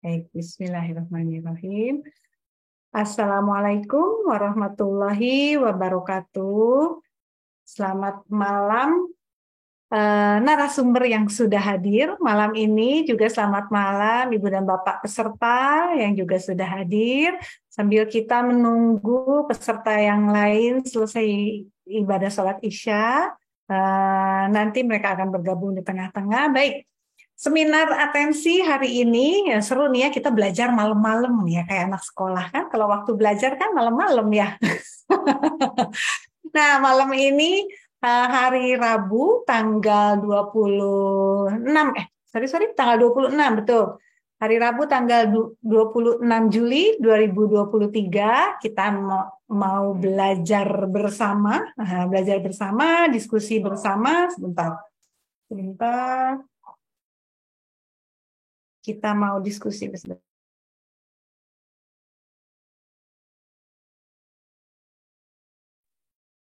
Baik, bismillahirrahmanirrahim. Assalamualaikum warahmatullahi wabarakatuh. Selamat malam narasumber yang sudah hadir malam ini, juga selamat malam Ibu dan Bapak peserta yang juga sudah hadir. Sambil kita menunggu peserta yang lain selesai ibadah sholat Isya, nanti mereka akan bergabung di tengah-tengah. Baik, seminar atensi hari ini ya seru nih ya, kita belajar malam-malam nih ya, kayak anak sekolah kan, kalau waktu belajar kan malam-malam ya. Nah, malam ini hari Rabu tanggal 26 tanggal 26 betul. Hari Rabu tanggal 26 Juli 2023 kita mau belajar bersama, diskusi bersama sebentar. Kita mau diskusi bersama.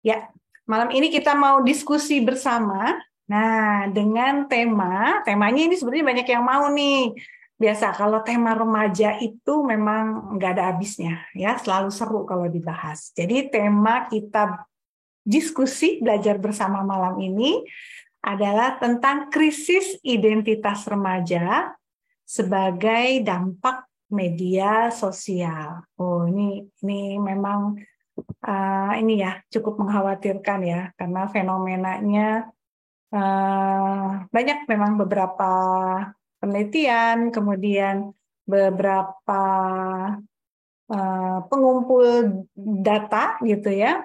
Ya, malam ini kita mau diskusi bersama. Nah, dengan temanya ini sebenarnya banyak yang mau nih. Biasa kalau tema remaja itu memang nggak ada habisnya, ya selalu seru kalau dibahas. Jadi tema kita diskusi belajar bersama malam ini adalah tentang krisis identitas remaja sebagai dampak media sosial. Oh, ini memang ini ya cukup mengkhawatirkan ya, karena fenomenanya banyak memang beberapa penelitian, kemudian beberapa pengumpul data gitu ya,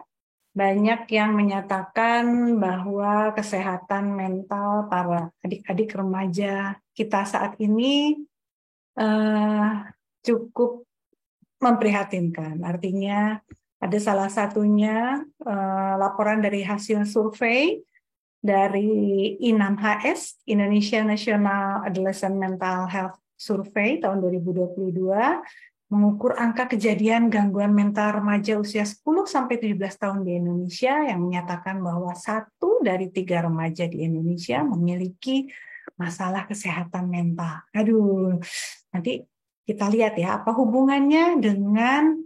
banyak yang menyatakan bahwa kesehatan mental para adik-adik remaja kita saat ini cukup memprihatinkan. Artinya ada salah satunya laporan dari hasil survei dari I6HS, Indonesia National Adolescent Mental Health Survey tahun 2022, mengukur angka kejadian gangguan mental remaja usia 10-17 tahun di Indonesia yang menyatakan bahwa 1 dari 3 remaja di Indonesia memiliki masalah kesehatan mental. Aduh, nanti kita lihat ya, apa hubungannya dengan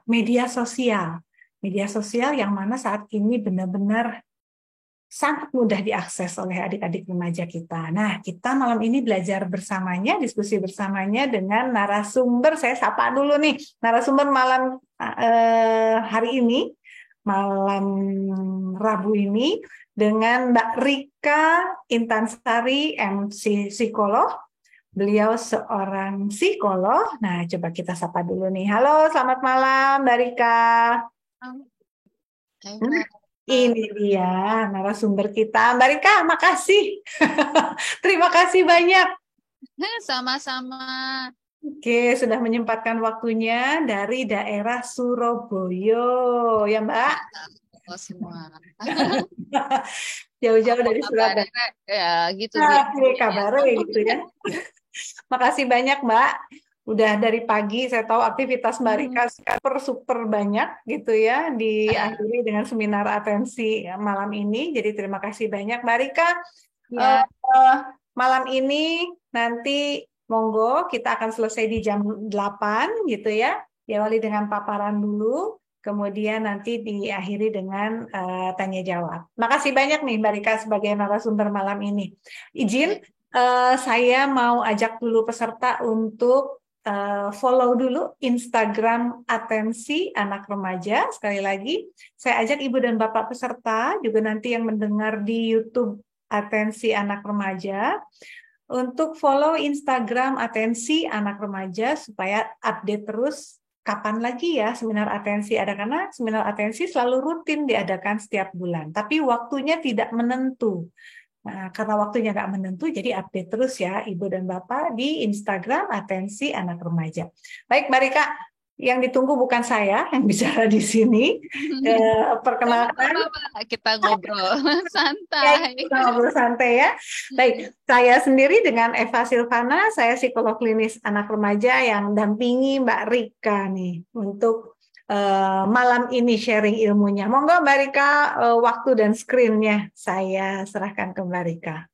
media sosial. Media sosial yang mana saat ini benar-benar sangat mudah diakses oleh adik-adik remaja kita. Nah, kita malam ini belajar bersamanya, diskusi bersamanya dengan narasumber. Saya sapa dulu nih, narasumber malam hari ini, malam Rabu ini, dengan Mbak Rika Intansari, MC Psikolog. Beliau seorang psikolog. Nah, coba kita sapa dulu nih. Halo, selamat malam, Mbak Rika. Ini dia narasumber kita. Mbak Rika, makasih. Terima kasih banyak. Sama-sama. Oke, sudah menyempatkan waktunya dari daerah Surabaya, ya Mbak? Oh, semua. Jauh-jauh dari Surabaya. Ya, gitu. Kabarnya gitu ya. Makasih banyak Mbak. Udah dari pagi saya tahu aktivitas Mbak Rika super banyak gitu ya, diakhiri dengan seminar atensi malam ini. Jadi terima kasih banyak Mbak Rika. Ya. Malam ini nanti monggo kita akan selesai di jam 8 gitu ya. Diawali dengan paparan dulu, kemudian nanti diakhiri dengan tanya jawab. Makasih banyak nih Mbak Rika sebagai narasumber malam ini. Izin saya mau ajak dulu peserta untuk follow dulu Instagram Atensi Anak Remaja. Sekali lagi, saya ajak Ibu dan Bapak peserta, juga nanti yang mendengar di YouTube Atensi Anak Remaja, untuk follow Instagram Atensi Anak Remaja supaya update terus kapan lagi ya seminar atensi ada, karena seminar atensi selalu rutin diadakan setiap bulan, tapi waktunya tidak menentu. Nah, karena waktunya nggak menentu, jadi update terus ya Ibu dan Bapak di Instagram Atensi Anak Remaja. Baik, Mbak Rika, yang ditunggu bukan saya yang bicara di sini. Perkenalkan. Kita ngobrol Ya, santai. kita ngobrol santai ya. Baik, saya sendiri dengan Eva Silvana, saya psikolog klinis anak remaja yang dampingi Mbak Rika nih untuk malam ini sharing ilmunya. Monggo Mbak Rika, waktu dan screen-nya saya serahkan ke Mbak Rika.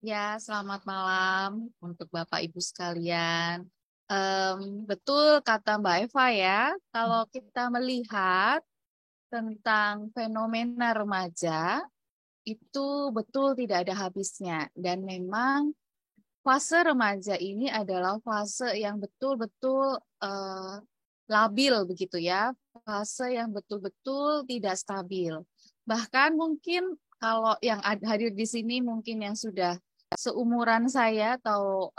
Ya, selamat malam untuk Bapak Ibu sekalian. Betul kata Mbak Eva ya, kalau kita melihat tentang fenomena remaja, itu betul tidak ada habisnya. Dan memang fase remaja ini adalah fase yang betul-betul labil begitu ya, fase yang betul-betul tidak stabil. Bahkan mungkin kalau yang hadir di sini mungkin yang sudah seumuran saya atau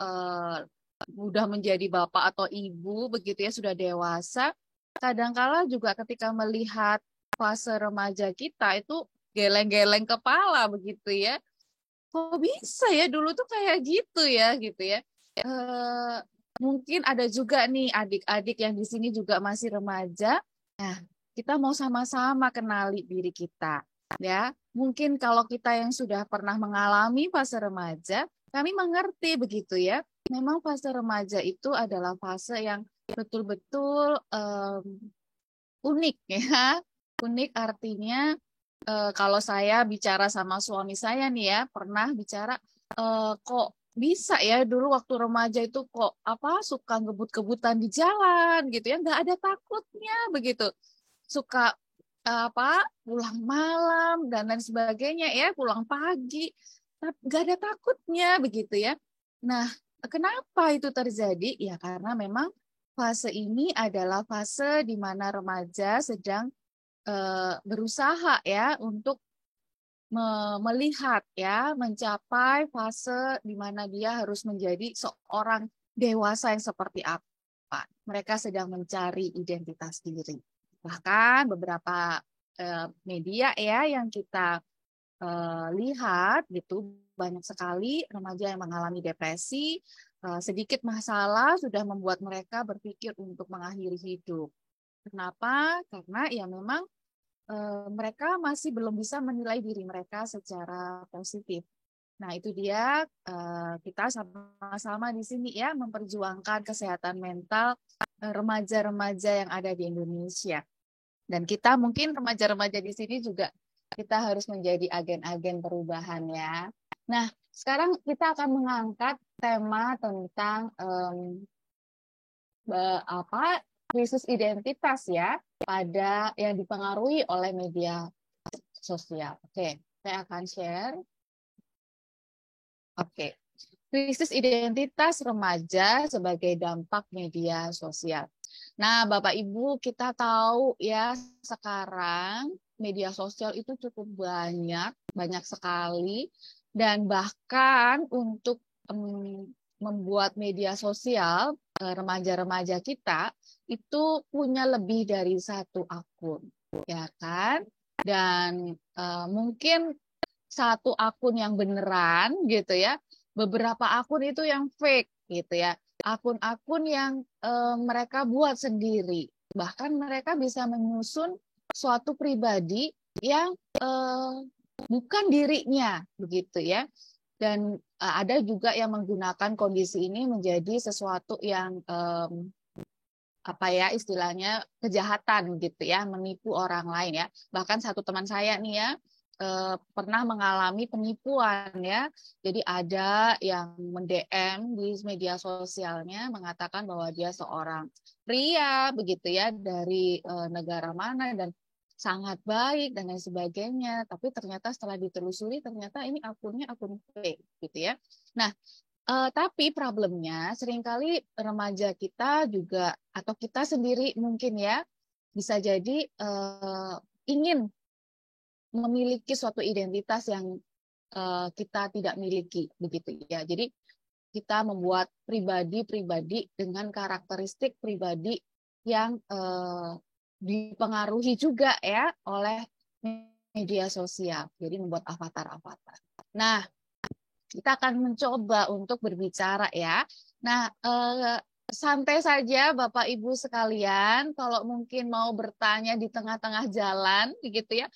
udah menjadi bapak atau ibu begitu ya sudah dewasa, kadangkala juga ketika melihat fase remaja kita itu geleng-geleng kepala begitu ya. Kok bisa ya dulu tuh kayak gitu ya. Eh, Mungkin ada juga nih adik-adik yang di sini juga masih remaja. Nah, kita mau sama-sama kenali diri kita, ya. Mungkin kalau kita yang sudah pernah mengalami fase remaja, kami mengerti begitu ya. Memang fase remaja itu adalah fase yang betul-betul unik ya. Unik artinya kalau saya bicara sama suami saya nih ya, pernah bicara kok bisa ya dulu waktu remaja itu kok apa suka ngebut-kebutan di jalan gitu ya, nggak ada takutnya begitu. Suka apa pulang malam dan lain sebagainya ya, pulang pagi, nggak ada takutnya begitu ya. Nah, kenapa itu terjadi? Ya karena memang fase ini adalah fase di mana remaja sedang berusaha ya untuk melihat ya, mencapai fase di mana dia harus menjadi seorang dewasa yang seperti apa. Mereka sedang mencari identitas diri. Bahkan beberapa media ya yang kita lihat gitu banyak sekali remaja yang mengalami depresi, sedikit masalah sudah membuat mereka berpikir untuk mengakhiri hidup. Kenapa? Karena ya memang mereka masih belum bisa menilai diri mereka secara positif. Nah, itu dia kita sama-sama di sini ya memperjuangkan kesehatan mental remaja-remaja yang ada di Indonesia. Dan kita mungkin remaja-remaja di sini juga kita harus menjadi agen-agen perubahan ya. Nah, sekarang kita akan mengangkat tema tentang apa krisis identitas ya pada yang dipengaruhi oleh media sosial. Oke, saya akan share. Oke, krisis identitas remaja sebagai dampak media sosial. Nah, Bapak Ibu, kita tahu ya sekarang media sosial itu cukup banyak, banyak sekali, dan bahkan untuk membuat media sosial remaja-remaja kita itu punya lebih dari satu akun, ya kan? Dan mungkin satu akun yang beneran gitu ya, beberapa akun itu yang fake gitu ya, akun-akun yang mereka buat sendiri, bahkan mereka bisa menyusun suatu pribadi yang bukan dirinya begitu ya, dan ada juga yang menggunakan kondisi ini menjadi sesuatu yang apa ya istilahnya kejahatan gitu ya, menipu orang lain ya. Bahkan satu teman saya nih ya pernah mengalami penipuan ya. Jadi ada yang mendm di media sosialnya mengatakan bahwa dia seorang pria begitu ya dari negara mana dan sangat baik dan lain sebagainya. Tapi ternyata setelah ditelusuri ternyata ini akunnya akun fake gitu ya. Nah, tapi problemnya seringkali remaja kita juga atau kita sendiri mungkin ya bisa jadi ingin memiliki suatu identitas yang kita tidak miliki begitu ya. Jadi kita membuat pribadi-pribadi dengan karakteristik pribadi yang dipengaruhi juga ya oleh media sosial. Jadi membuat avatar-avatar. Nah, kita akan mencoba untuk berbicara ya. Nah, santai saja Bapak Ibu sekalian. Kalau mungkin mau bertanya di tengah-tengah jalan, gitu ya,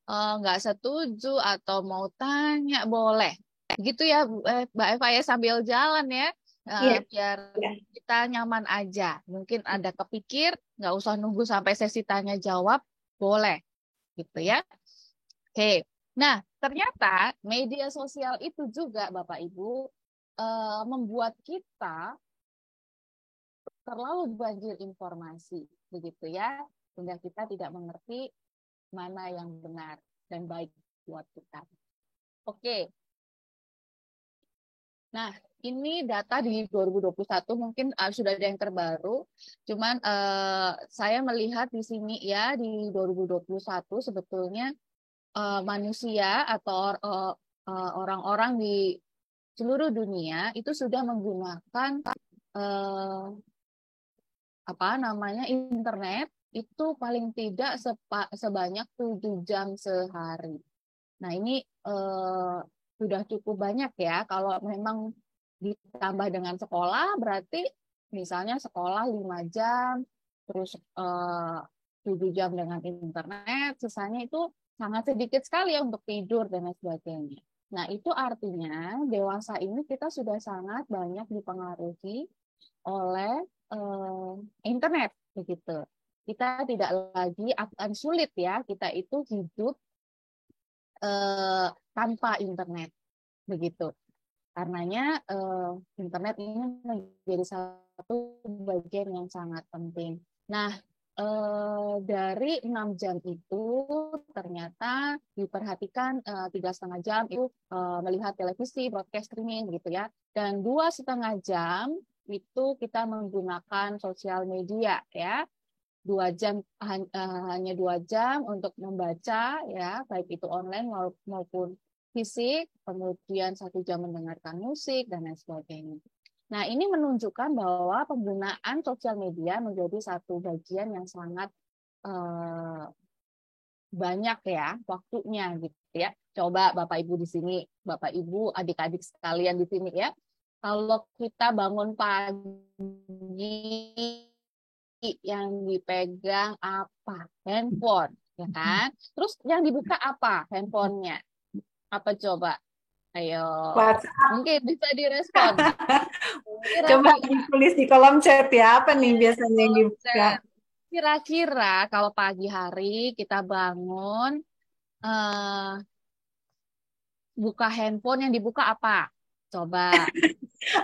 nggak setuju atau mau tanya boleh. Gitu ya, Mbak Eva ya sambil jalan ya, Iya, biar iya. kita nyaman aja. Mungkin ada kepikir, nggak usah nunggu sampai sesi tanya jawab, boleh, gitu ya. Oke. Nah, ternyata media sosial itu juga Bapak Ibu membuat kita terlalu banjir informasi, begitu ya, sehingga kita tidak mengerti mana yang benar dan baik buat kita. Oke. Nah, ini data di 2021 mungkin sudah ada yang terbaru. Cuman saya melihat di sini ya di 2021 sebetulnya manusia atau orang-orang di seluruh dunia itu sudah menggunakan internet itu paling tidak sebanyak 7 jam sehari. Nah, ini sudah cukup banyak ya. Kalau memang ditambah dengan sekolah, berarti misalnya sekolah 5 jam, terus 7 jam dengan internet, sisanya itu sangat sedikit sekali ya untuk tidur dan lain sebagainya. Nah, itu artinya dewasa ini kita sudah sangat banyak dipengaruhi oleh internet, begitu. Kita tidak lagi akan sulit ya, kita itu hidup tanpa internet, begitu. Karenanya internet ini menjadi satu bagian yang sangat penting. Nah, dari 6 jam itu ternyata diperhatikan 3,5 jam itu melihat televisi, broadcast streaming gitu ya. Dan 2,5 jam itu kita menggunakan sosial media ya. 2 jam hanya 2 jam untuk membaca ya, baik itu online maupun fisik, kemudian 1 jam mendengarkan musik dan lain sebagainya. Nah, ini menunjukkan bahwa penggunaan sosial media menjadi satu bagian yang sangat banyak ya waktunya gitu ya. Coba Bapak Ibu di sini, Bapak Ibu, adik-adik sekalian di sini ya. Kalau kita bangun pagi yang dipegang apa? Handphone, ya kan? Terus yang dibuka apa? Handphonenya. Apa coba? Ayo, mungkin bisa direspon. Coba ditulis di kolom chat ya, apa nih biasanya yang dibuka? Kira-kira kalau pagi hari kita bangun, buka handphone, yang dibuka apa? Coba.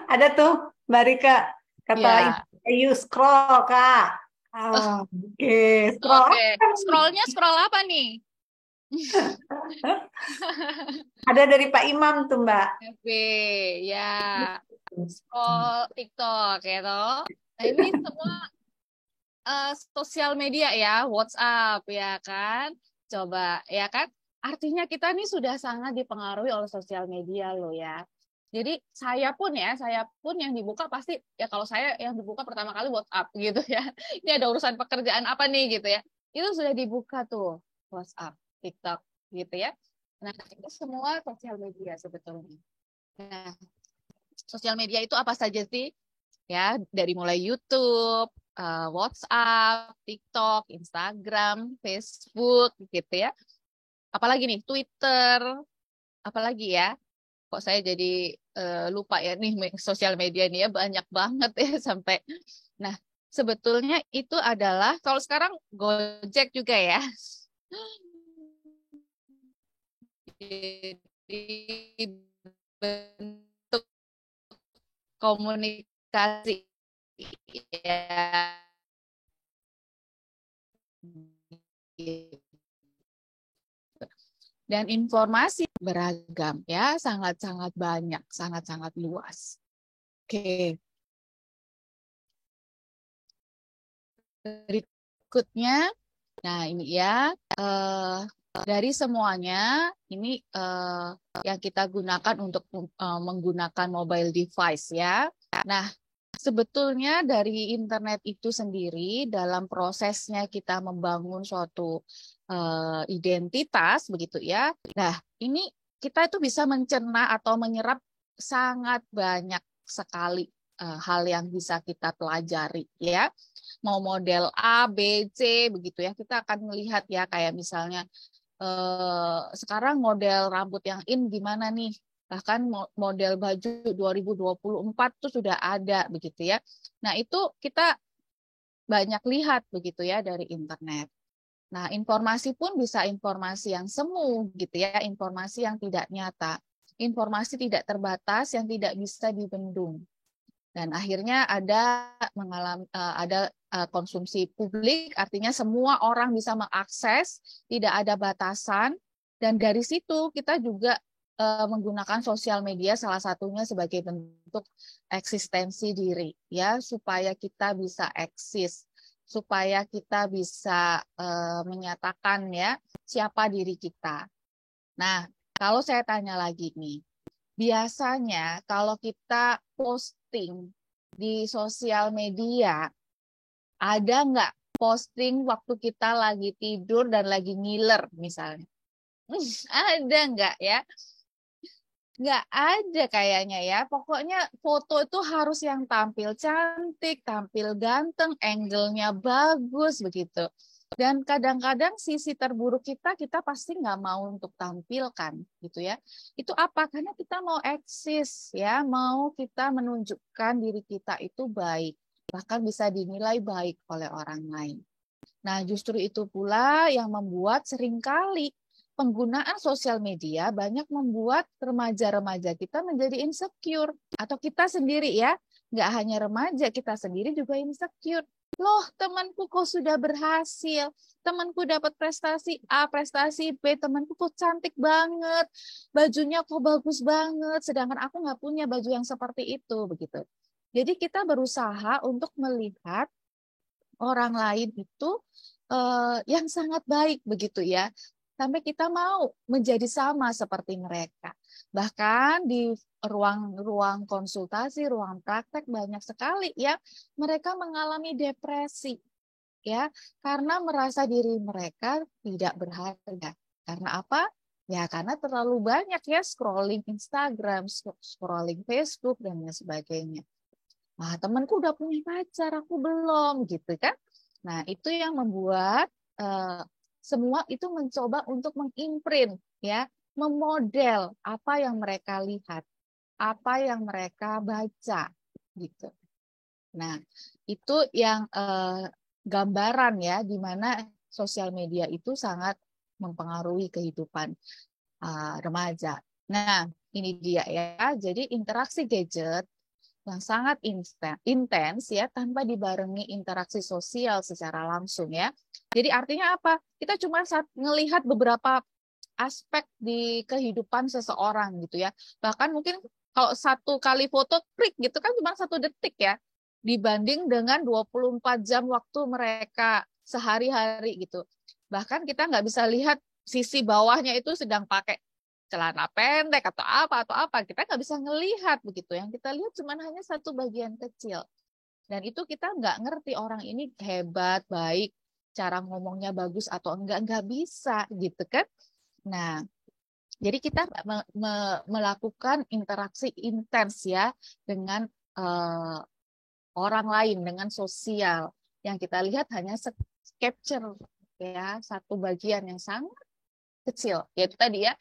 Ada tuh, Mbak Rika, kata Ya. Ayu scroll, Kak. Oke, scroll. Scrollnya scroll apa nih? Ada dari Pak Imam tuh, Mbak. FB, ya. Scroll TikTok, ya toh. Nah, ini semua sosial media ya, WhatsApp, ya kan? Coba, ya kan? Artinya kita nih sudah sangat dipengaruhi oleh sosial media loh ya. Jadi saya pun yang dibuka pasti ya, kalau saya yang dibuka pertama kali WhatsApp gitu ya. Ini ada urusan pekerjaan apa nih gitu ya. Itu sudah dibuka tuh WhatsApp, TikTok gitu ya. Nah, itu semua sosial media sebetulnya. Nah, sosial media itu apa saja sih? Ya, dari mulai YouTube, WhatsApp, TikTok, Instagram, Facebook gitu ya. Apalagi nih Twitter, apalagi ya. Kok saya jadi lupa ya nih sosial media ini ya, banyak banget ya sampai. Nah, sebetulnya itu adalah kalau sekarang Gojek juga ya. Jadi bentuk komunikasi ya. Dan informasi beragam ya, sangat-sangat banyak, sangat-sangat luas. Oke. Berikutnya, nah ini ya, dari semuanya ini yang kita gunakan untuk menggunakan mobile device ya. Nah, sebetulnya dari internet itu sendiri dalam prosesnya kita membangun suatu identitas begitu ya. Nah, ini kita itu bisa mencerna atau menyerap sangat banyak sekali hal yang bisa kita pelajari ya. Mau model A, B, C begitu ya. Kita akan melihat ya kayak misalnya sekarang model rambut yang in gimana nih? Bahkan model baju 2024 itu sudah ada begitu ya. Nah, itu kita banyak lihat begitu ya dari internet. Nah, informasi pun bisa informasi yang semu gitu ya, informasi yang tidak nyata, informasi tidak terbatas yang tidak bisa dibendung. Dan akhirnya ada konsumsi publik, artinya semua orang bisa mengakses, tidak ada batasan, dan dari situ kita juga menggunakan sosial media salah satunya sebagai bentuk eksistensi diri, ya, supaya kita bisa eksis, supaya kita bisa menyatakan ya siapa diri kita. Nah, kalau saya tanya lagi nih, biasanya kalau kita posting di sosial media, ada nggak posting waktu kita lagi tidur dan lagi ngiler misalnya? Ada nggak ya? Nggak ada kayaknya ya. Pokoknya foto itu harus yang tampil cantik, tampil ganteng, angle-nya bagus begitu. Dan kadang-kadang sisi terburuk kita pasti nggak mau untuk tampilkan gitu ya. Itu apa? Karena kita mau eksis ya, mau kita menunjukkan diri kita itu baik, bahkan bisa dinilai baik oleh orang lain. Nah, justru itu pula yang membuat seringkali penggunaan sosial media banyak membuat remaja-remaja kita menjadi insecure. Atau kita sendiri ya, nggak hanya remaja, kita sendiri juga insecure. Loh, temanku kok sudah berhasil, temanku dapat prestasi A, prestasi B, temanku kok cantik banget, bajunya kok bagus banget, sedangkan aku nggak punya baju yang seperti itu, begitu. Jadi kita berusaha untuk melihat orang lain itu yang sangat baik begitu ya. Sampai kita mau menjadi sama seperti mereka. Bahkan di ruang-ruang konsultasi, ruang praktek banyak sekali ya mereka mengalami depresi ya karena merasa diri mereka tidak berharga. Karena apa? Ya karena terlalu banyak ya scrolling Instagram, scrolling Facebook dan lain sebagainya. Wah, temanku udah punya pacar, aku belum, gitu kan? Nah, itu yang membuat semua itu mencoba untuk mengimprint, ya, memodel apa yang mereka lihat, apa yang mereka baca, gitu. Nah, itu yang gambaran ya, di mana sosial media itu sangat mempengaruhi kehidupan remaja. Nah, ini dia ya. Jadi interaksi gadget yang sangat intens ya tanpa dibarengi interaksi sosial secara langsung ya. Jadi artinya apa? Kita cuma melihat beberapa aspek di kehidupan seseorang gitu ya. Bahkan mungkin kalau satu kali foto klik gitu kan cuma 1 detik ya. Dibanding dengan 24 jam waktu mereka sehari-hari gitu. Bahkan kita nggak bisa lihat sisi bawahnya itu sedang pakai celana pendek atau apa kita nggak bisa ngelihat begitu, yang kita lihat cuma hanya satu bagian kecil, dan itu kita nggak ngerti orang ini hebat baik, cara ngomongnya bagus atau nggak bisa gitu kan. Nah, jadi kita melakukan interaksi intens ya dengan orang lain, dengan sosial, yang kita lihat hanya capture ya satu bagian yang sangat kecil, yaitu tadi ya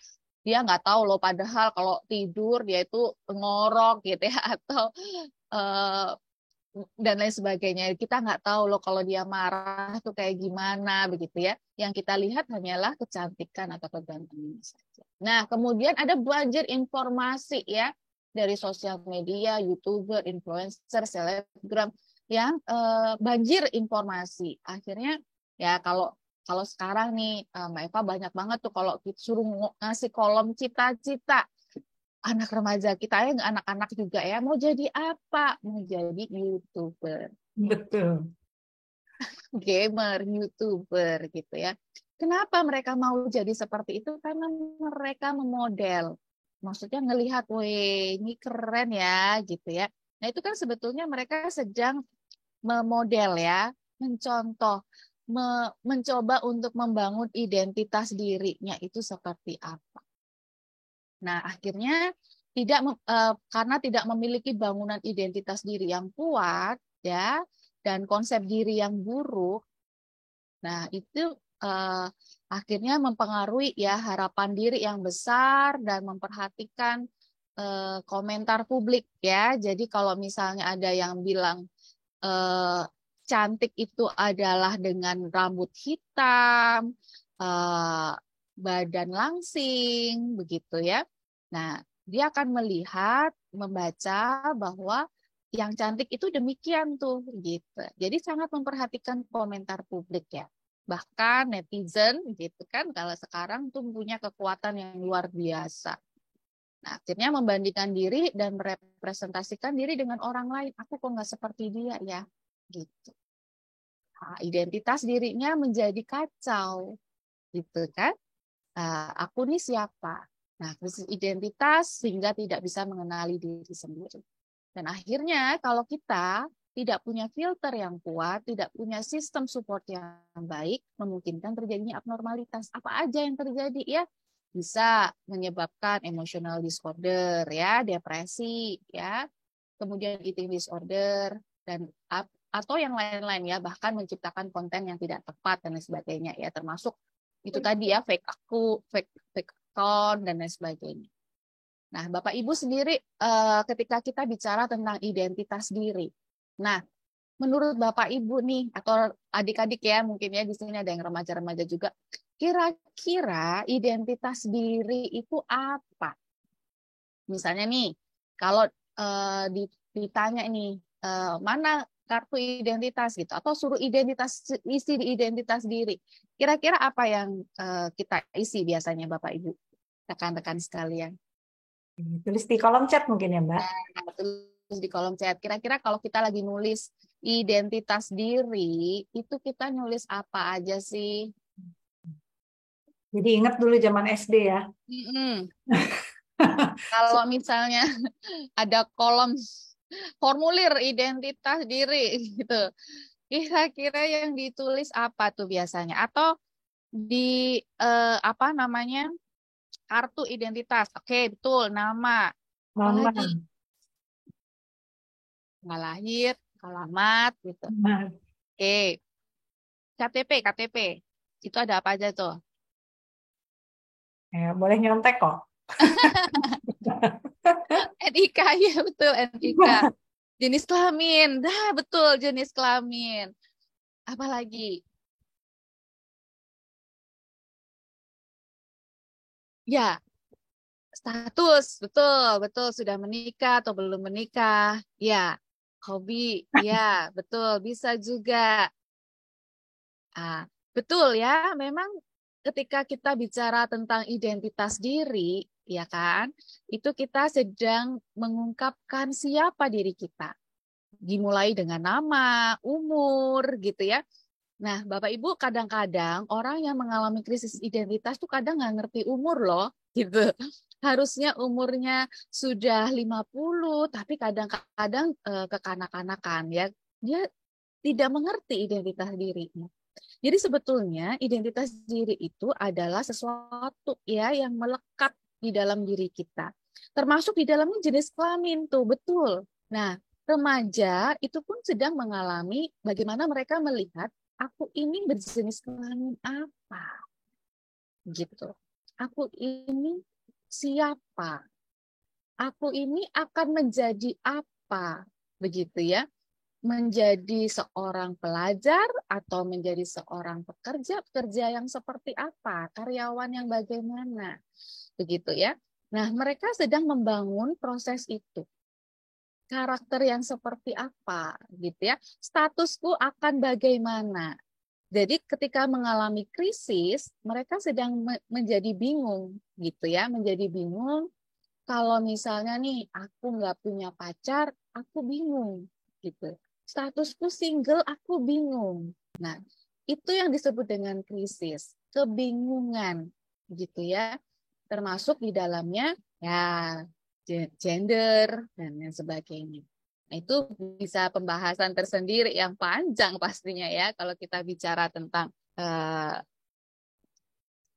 dia nggak tahu loh padahal kalau tidur dia itu ngorok gitu ya atau dan lain sebagainya. Kita nggak tahu loh kalau dia marah tuh kayak gimana begitu ya. Yang kita lihat hanyalah kecantikan atau kegantengan saja. Nah, kemudian ada banjir informasi ya dari sosial media, YouTuber, influencer, selebgram yang banjir informasi. Akhirnya ya kalau sekarang nih Mbak Eva banyak banget tuh kalau suruh ngasih kolom cita-cita anak remaja kita ya, anak-anak juga ya, mau jadi apa? Mau jadi YouTuber, Betul. gamer, YouTuber gitu ya. Kenapa mereka mau jadi seperti itu? Karena mereka memodel. Maksudnya ngelihat, weh, ini keren ya, gitu ya. Nah, itu kan sebetulnya mereka sedang memodel ya, mencontoh, mencoba untuk membangun identitas dirinya itu seperti apa. Nah, akhirnya karena tidak memiliki bangunan identitas diri yang kuat ya dan konsep diri yang buruk. Nah, itu akhirnya mempengaruhi ya harapan diri yang besar dan memperhatikan komentar publik ya. Jadi kalau misalnya ada yang bilang cantik itu adalah dengan rambut hitam, badan langsing, begitu ya. Nah, dia akan melihat, membaca bahwa yang cantik itu demikian tuh, gitu. Jadi sangat memperhatikan komentar publik ya. Bahkan netizen, gitu kan, kalau sekarang tuh punya kekuatan yang luar biasa. Nah, akhirnya membandingkan diri dan merepresentasikan diri dengan orang lain. Aku kok nggak seperti dia ya, gitu. Nah, identitas dirinya menjadi kacau, gitu kan? Aku nih siapa? Nah, krisis identitas sehingga tidak bisa mengenali diri sendiri. Dan akhirnya kalau kita tidak punya filter yang kuat, tidak punya sistem support yang baik, memungkinkan terjadinya abnormalitas. Apa aja yang terjadi ya? Bisa menyebabkan emotional disorder ya, depresi ya, kemudian eating disorder dan atau yang lain-lain ya, bahkan menciptakan konten yang tidak tepat dan lain sebagainya ya, termasuk itu tadi ya, fake fake account dan lain sebagainya. Nah, Bapak Ibu sendiri ketika kita bicara tentang identitas diri. Nah, menurut Bapak Ibu nih atau adik-adik ya, mungkin ya di sini ada yang remaja-remaja juga. Kira-kira identitas diri itu apa? Misalnya nih, kalau ditanya nih, mana kartu identitas gitu, atau suruh isi di identitas diri. Kira-kira apa yang kita isi biasanya Bapak Ibu, rekan-rekan sekalian? Tulis di kolom chat mungkin ya, Mbak. Nah, tulis di kolom chat. Kira-kira kalau kita lagi nulis identitas diri, itu kita nulis apa aja sih? Jadi ingat dulu zaman SD ya. Kalau misalnya ada kolom formulir identitas diri gitu, kira-kira yang ditulis apa tuh biasanya? Atau di apa namanya, kartu identitas? Oke, betul, nama. Mama. Apalagi tanggal lahir, alamat gitu. Nah, Oke, KTP. Itu ada apa aja tuh? ya, boleh nyontek kok. NIK, ya betul, NIK. Jenis kelamin, dah betul, jenis kelamin. Apalagi? Ya, status, betul, sudah menikah atau belum menikah. Ya, hobi, ya, betul, bisa juga. Betul ya, memang ketika kita bicara tentang identitas diri, ya kan, itu kita sedang mengungkapkan siapa diri kita. Dimulai dengan nama, umur, gitu ya. Nah, Bapak Ibu, kadang-kadang orang yang mengalami krisis identitas tuh kadang nggak ngerti umur loh, gitu. Harusnya umurnya sudah 50, tapi kadang-kadang kekanak-kanakan ya. Dia tidak mengerti identitas dirinya. Jadi sebetulnya identitas diri itu adalah sesuatu ya yang melekat di dalam diri kita. Termasuk di dalamnya jenis kelamin tuh, betul. Nah, remaja itu pun sedang mengalami bagaimana mereka melihat aku ini berjenis kelamin apa, gitu. Aku ini siapa? Aku ini akan menjadi apa, begitu ya? Menjadi seorang pelajar atau menjadi seorang pekerja yang seperti apa, karyawan yang bagaimana, begitu ya. Nah, mereka sedang membangun proses itu. Karakter yang seperti apa, gitu ya. Statusku akan bagaimana. Jadi ketika mengalami krisis, mereka sedang menjadi bingung, gitu ya, menjadi bingung. Kalau misalnya nih, aku nggak punya pacar, aku bingung, gitu. Statusku single, aku bingung. Nah, itu yang disebut dengan krisis, kebingungan, gitu ya. Termasuk di dalamnya ya gender dan lain sebagainya. Nah, itu bisa pembahasan tersendiri yang panjang pastinya ya kalau kita bicara tentang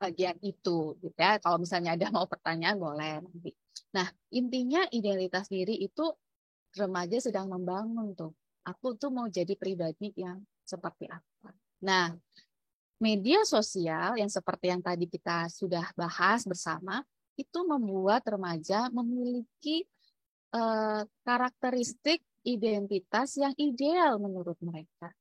bagian itu, gitu ya. Kalau misalnya ada mau pertanyaan boleh nanti. Nah, intinya identitas diri itu remaja sedang membangun tuh. Aku tuh mau jadi pribadi yang seperti apa. Nah, media sosial yang seperti yang tadi kita sudah bahas bersama, itu membuat remaja memiliki karakteristik identitas yang ideal menurut mereka.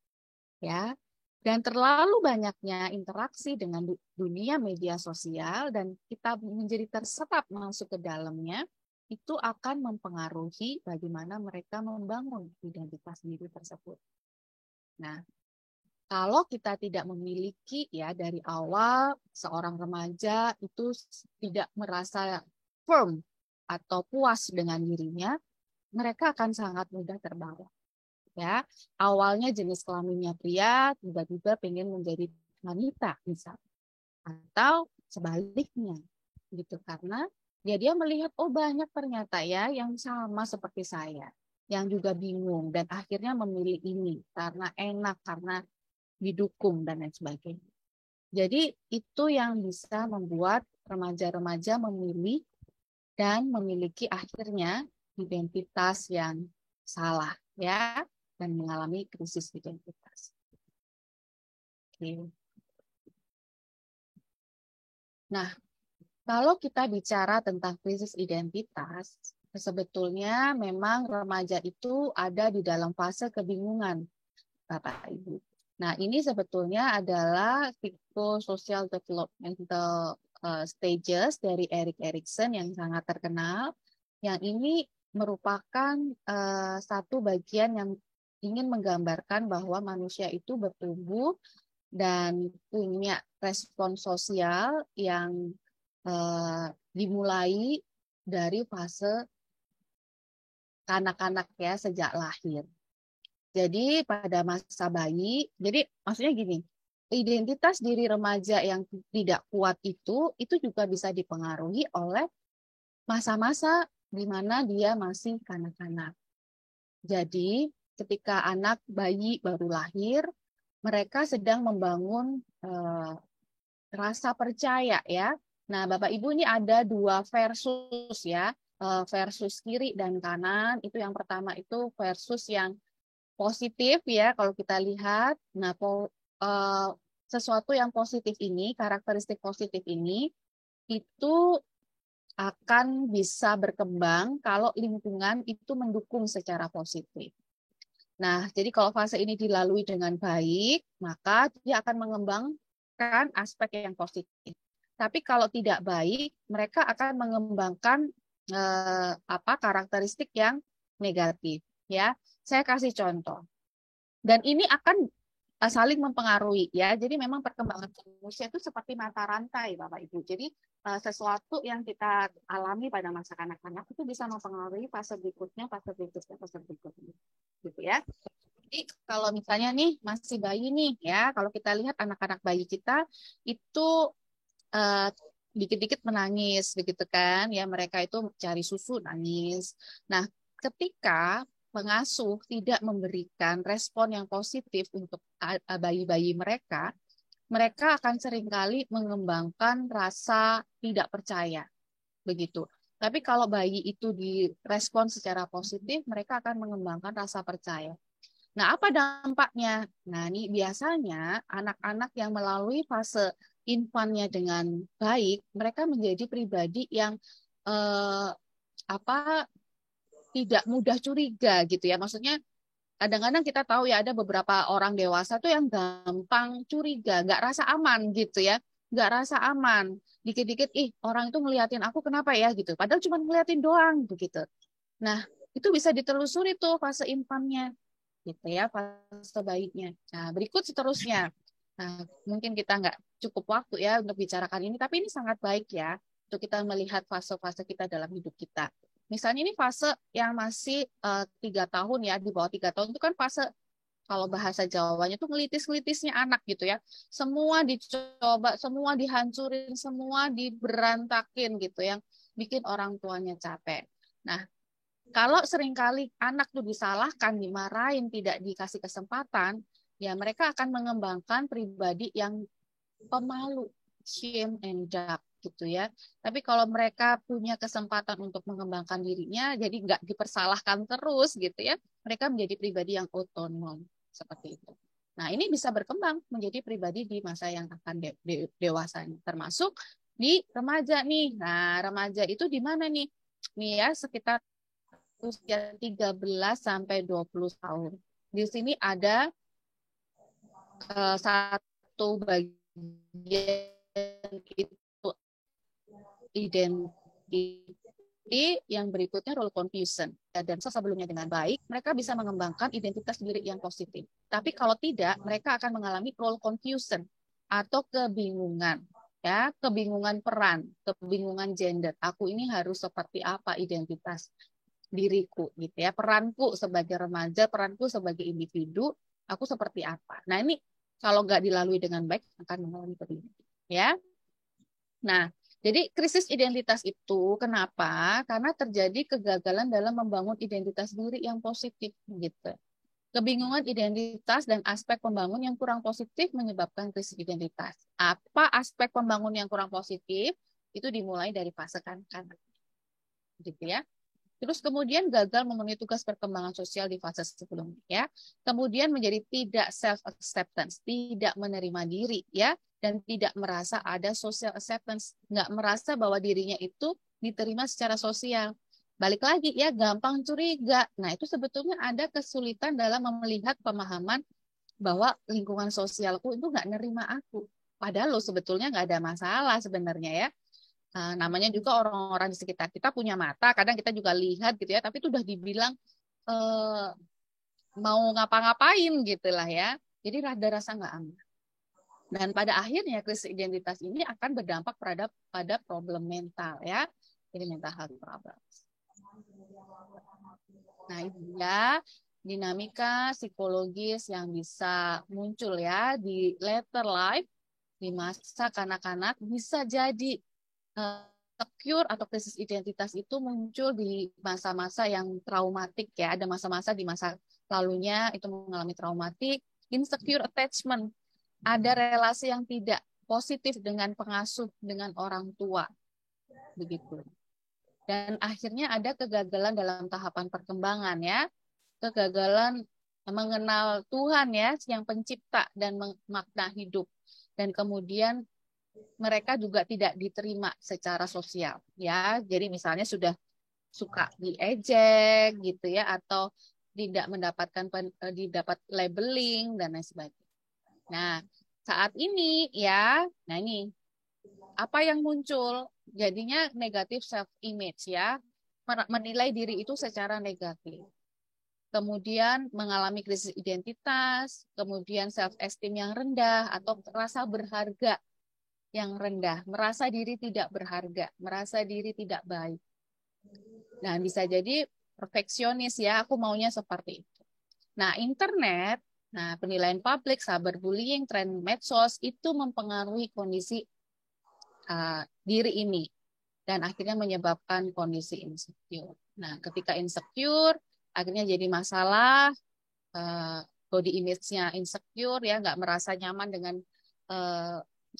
ya. Dan terlalu banyaknya interaksi dengan dunia media sosial dan kita menjadi terserap masuk ke dalamnya, itu akan mempengaruhi bagaimana mereka membangun identitas diri tersebut. Nah, kalau kita tidak memiliki ya dari awal seorang remaja itu tidak merasa firm atau puas dengan dirinya, mereka akan sangat mudah terbawa. Ya, awalnya jenis kelaminnya pria, tiba-tiba pengen menjadi wanita misalnya, atau sebaliknya, gitu karena dia melihat oh banyak ternyata ya yang sama seperti saya, yang juga bingung dan akhirnya memilih ini karena enak, karena didukung dan lain sebagainya. Jadi itu yang bisa membuat remaja-remaja memilih dan memiliki akhirnya identitas yang salah ya dan mengalami krisis identitas. Oke. Nah, kalau kita bicara tentang krisis identitas, sebetulnya memang remaja itu ada di dalam fase kebingungan, Bapak Ibu. Nah, ini sebetulnya adalah psychosocial developmental stages dari Erik Erikson yang sangat terkenal. Yang ini merupakan satu bagian yang ingin menggambarkan bahwa manusia itu bertumbuh dan punya respon sosial yang dimulai dari fase kanak-kanak ya sejak lahir. Jadi pada masa bayi, jadi maksudnya gini, identitas diri remaja yang tidak kuat itu juga bisa dipengaruhi oleh masa-masa di mana dia masih kanak-kanak. Jadi ketika anak bayi baru lahir, mereka sedang membangun rasa percaya ya. Nah, Bapak Ibu ini ada dua versus ya, versus kiri dan kanan. Itu yang pertama itu versus yang positif ya kalau kita lihat. Nah, sesuatu yang positif ini, karakteristik positif ini itu akan bisa berkembang kalau lingkungan itu mendukung secara positif. Nah, jadi kalau fase ini dilalui dengan baik, maka dia akan mengembangkan aspek yang positif. Tapi kalau tidak baik, mereka akan mengembangkan karakteristik yang negatif. Ya, saya kasih contoh. Dan ini akan saling mempengaruhi ya. Jadi memang perkembangan manusia itu seperti mata rantai Bapak Ibu. Jadi sesuatu yang kita alami pada masa kanak-kanak itu bisa mempengaruhi fase berikutnya, fase berikutnya, fase berikutnya. Gitu ya. Jadi kalau misalnya nih masih bayi nih ya, kalau kita lihat anak-anak bayi kita itu dikit-dikit menangis begitu kan ya, mereka itu cari susu nangis. Nah, ketika pengasuh tidak memberikan respon yang positif untuk bayi-bayi mereka, mereka akan seringkali mengembangkan rasa tidak percaya begitu. Tapi kalau bayi itu direspon secara positif, mereka akan mengembangkan rasa percaya. Nah, apa dampaknya? Nah, ini biasanya anak-anak yang melalui fase infannya dengan baik, mereka menjadi pribadi yang eh, tidak mudah curiga gitu ya. Maksudnya kadang-kadang kita tahu ya ada beberapa orang dewasa tuh yang gampang curiga, nggak rasa aman gitu ya, nggak rasa aman. Dikit-dikit, orang itu ngeliatin aku kenapa ya gitu. Padahal cuma ngeliatin doang begitu. Nah, itu bisa ditelusuri tuh fase infannya gitu ya, fase baiknya. Nah, berikut seterusnya. Nah, mungkin kita nggak cukup waktu ya untuk bicarakan ini, tapi ini sangat baik ya untuk kita melihat fase-fase kita dalam hidup kita. Misalnya ini fase yang masih 3 tahun ya, di bawah 3 tahun itu kan fase kalau bahasa Jawanya itu ngelitis-ngelitisnya anak gitu ya. Semua dicoba, semua dihancurin, semua diberantakin gitu yang bikin orang tuanya capek. Nah, kalau seringkali anak tuh disalahkan, dimarahin, tidak dikasih kesempatan, ya mereka akan mengembangkan pribadi yang pemalu, shame and doubt gitu ya. Tapi kalau mereka punya kesempatan untuk mengembangkan dirinya, jadi nggak dipersalahkan terus gitu ya, mereka menjadi pribadi yang otonom seperti itu. Nah, ini bisa berkembang menjadi pribadi di masa yang akan dewasanya, termasuk di remaja nih. Nah, remaja itu di mana nih? Nih ya, sekitar usia 13 sampai 20 tahun. Di sini ada satu bagian itu identity, yang berikutnya role confusion. Dan sebelumnya dengan baik, mereka bisa mengembangkan identitas diri yang positif. Tapi kalau tidak, mereka akan mengalami role confusion atau kebingungan. Ya, kebingungan peran, kebingungan gender. Aku ini harus seperti apa identitas diriku gitu ya. Peranku sebagai remaja, peranku sebagai individu, aku seperti apa. Nah, ini kalau nggak dilalui dengan baik akan mengalami kebingungan. Ya. Nah, jadi krisis identitas itu kenapa? Karena terjadi kegagalan dalam membangun identitas diri yang positif gitu. Kebingungan identitas dan aspek pembangun yang kurang positif menyebabkan krisis identitas. Apa aspek pembangun yang kurang positif? Itu dimulai dari fase kanak-kanak. Gitu ya. Terus kemudian gagal memenuhi tugas perkembangan sosial di fase sebelumnya, ya. Kemudian menjadi tidak self acceptance, tidak menerima diri, ya, dan tidak merasa ada social acceptance, nggak merasa bahwa dirinya itu diterima secara sosial. Balik lagi ya, gampang curiga. Nah, itu sebetulnya ada kesulitan dalam melihat pemahaman bahwa lingkungan sosialku itu nggak nerima aku. Padahal lo sebetulnya nggak ada masalah sebenarnya ya. Namanya juga orang-orang di sekitar kita punya mata, kadang kita juga lihat gitu ya, tapi itu udah dibilang eh, mau ngapa-ngapain gitu lah ya. Jadi ada rasa nggak aman. Dan pada akhirnya krisis identitas ini akan berdampak pada problem mental ya. Jadi mental health problems. Nah, itu ya dinamika psikologis yang bisa muncul ya di later life, di masa kanak-kanak bisa jadi insecure atau krisis identitas itu muncul di masa-masa yang traumatik ya. Ada masa-masa di masa lalunya itu mengalami traumatik, insecure attachment. Ada relasi yang tidak positif dengan pengasuh, dengan orang tua. Begitu. Dan akhirnya ada kegagalan dalam tahapan perkembangan ya. Kegagalan mengenal Tuhan ya, yang pencipta dan makna hidup. Dan kemudian mereka juga tidak diterima secara sosial ya. Jadi misalnya sudah suka diejek gitu ya, atau tidak mendapatkan didapat labeling dan lain sebagainya. Nah, saat ini ya, nah ini apa yang muncul? Jadinya negatif self image ya, menilai diri itu secara negatif. Kemudian mengalami krisis identitas, kemudian self esteem yang rendah atau rasa berharga yang rendah, merasa diri tidak berharga, merasa diri tidak baik. Nah, bisa jadi perfeksionis ya, aku maunya seperti itu. Nah, internet, nah penilaian publik, cyberbullying, tren medsos itu mempengaruhi kondisi diri ini dan akhirnya menyebabkan kondisi insecure. Nah, ketika insecure, akhirnya jadi masalah body image-nya insecure ya, nggak merasa nyaman dengan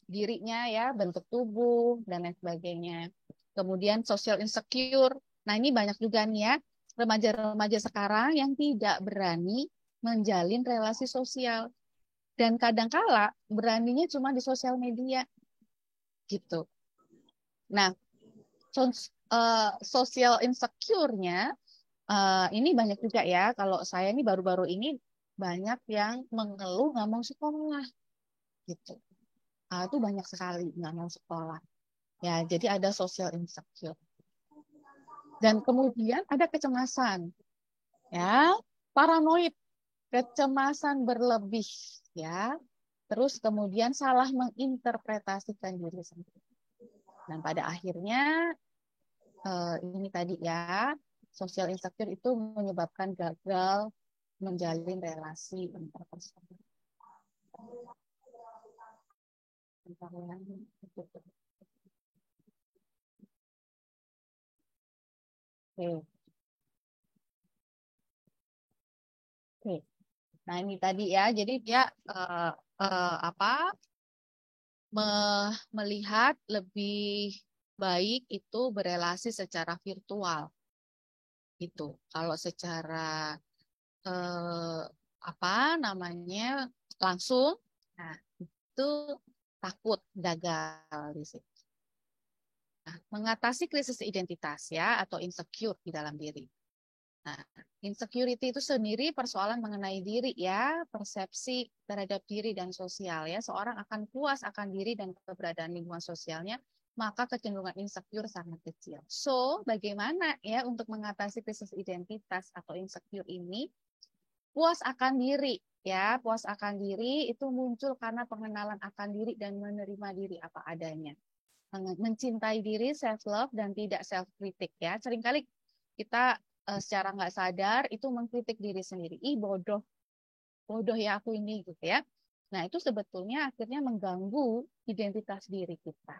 dirinya ya, bentuk tubuh dan lain sebagainya. Kemudian social insecure. Nah, ini banyak juga nih ya remaja-remaja sekarang yang tidak berani menjalin relasi sosial dan kadangkala beraninya cuma di sosial media gitu. Nah, social insecure-nya ini banyak juga ya. Kalau saya ini baru-baru ini banyak yang mengeluh nggak mau sekolah gitu. Itu banyak sekali nggak mau sekolah. Ya, jadi ada social insecure. Dan kemudian ada kecemasan, ya, paranoid, kecemasan berlebih, ya. Terus kemudian salah menginterpretasikan diri sendiri. Dan pada akhirnya ini tadi ya, social insecure itu menyebabkan gagal menjalin relasi interpersonal. Oke. Oke. Nah, ini tadi ya. Jadi dia apa? Melihat lebih baik itu berelasi secara virtual. Gitu. Kalau secara apa namanya langsung, nah itu takut gagal di situ. Nah, mengatasi krisis identitas ya atau insecure di dalam diri. Nah, insecurity itu sendiri persoalan mengenai diri ya, persepsi terhadap diri dan sosial ya. Seorang akan puas akan diri dan keberadaan lingkungan sosialnya, maka kecenderungan insecure sangat kecil. So, bagaimana ya untuk mengatasi krisis identitas atau insecure ini? Puas akan diri ya, puas akan diri itu muncul karena pengenalan akan diri dan menerima diri apa adanya. Mencintai diri, self love dan tidak self kritik ya. Seringkali kita secara nggak sadar itu mengkritik diri sendiri. Ih bodoh, bodoh ya aku ini gitu ya. Nah itu sebetulnya akhirnya mengganggu identitas diri kita.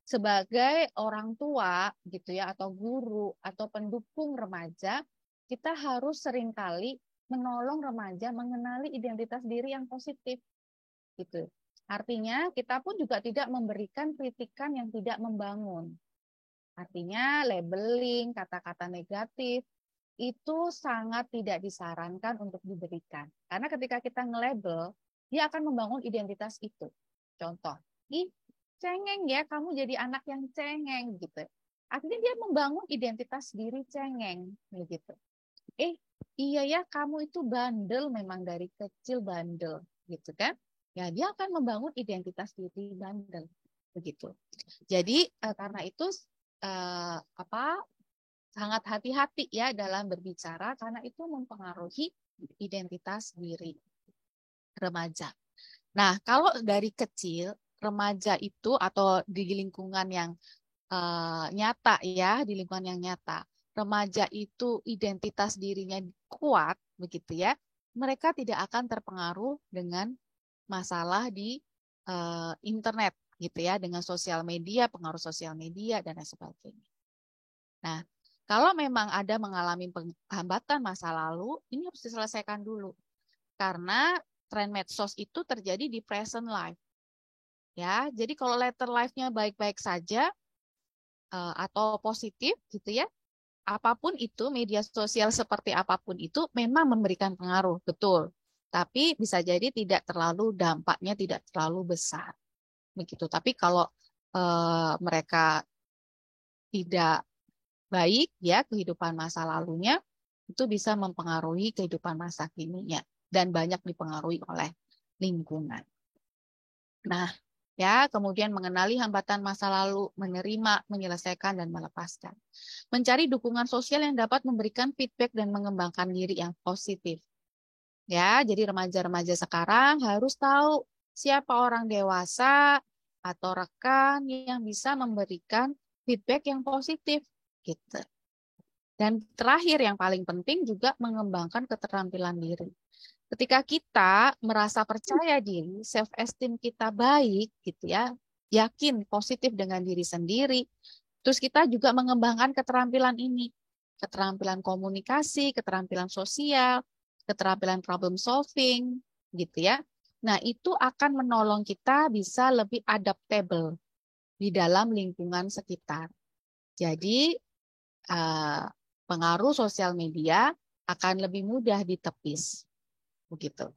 Sebagai orang tua gitu ya, atau guru atau pendukung remaja, kita harus seringkali menolong remaja mengenali identitas diri yang positif gitu. Artinya kita pun juga tidak memberikan kritikan yang tidak membangun. Artinya labeling, kata-kata negatif, itu sangat tidak disarankan untuk diberikan. Karena ketika kita nge-label, dia akan membangun identitas itu. Contoh, ih cengeng ya, kamu jadi anak yang cengeng gitu. Artinya dia membangun identitas diri cengeng begitu. Iya ya, kamu itu bandel, memang dari kecil bandel gitu kan. Ya, dia akan membangun identitas diri bandel begitu. Jadi karena itu sangat hati-hati ya dalam berbicara karena itu mempengaruhi identitas diri remaja. Nah, kalau dari kecil remaja itu atau di lingkungan yang nyata ya, di lingkungan yang nyata, remaja itu identitas dirinya kuat begitu ya, mereka tidak akan terpengaruh dengan masalah di internet gitu ya, dengan sosial media, pengaruh sosial media dan lain sebagainya. Nah, kalau memang ada mengalami hambatan masa lalu, ini harus diselesaikan dulu. Karena tren medsos itu terjadi di present life. Ya, jadi kalau later life-nya baik-baik saja atau positif gitu ya, apapun itu, media sosial seperti apapun itu memang memberikan pengaruh, betul. Tapi bisa jadi tidak terlalu dampaknya tidak terlalu besar. Begitu. Tapi kalau mereka tidak baik ya kehidupan masa lalunya, itu bisa mempengaruhi kehidupan masa kininya dan banyak dipengaruhi oleh lingkungan. Nah, ya, kemudian mengenali hambatan masa lalu, menerima, menyelesaikan dan melepaskan. Mencari dukungan sosial yang dapat memberikan feedback dan mengembangkan diri yang positif. Ya, jadi remaja-remaja sekarang harus tahu siapa orang dewasa atau rekan yang bisa memberikan feedback yang positif gitu. Dan terakhir yang paling penting juga mengembangkan keterampilan diri. Ketika kita merasa percaya diri, self esteem kita baik gitu ya, yakin positif dengan diri sendiri, terus kita juga mengembangkan keterampilan ini. Keterampilan komunikasi, keterampilan sosial, keterampilan problem solving gitu ya. Nah, itu akan menolong kita bisa lebih adaptable di dalam lingkungan sekitar. Jadi pengaruh sosial media akan lebih mudah ditepis. Begitu.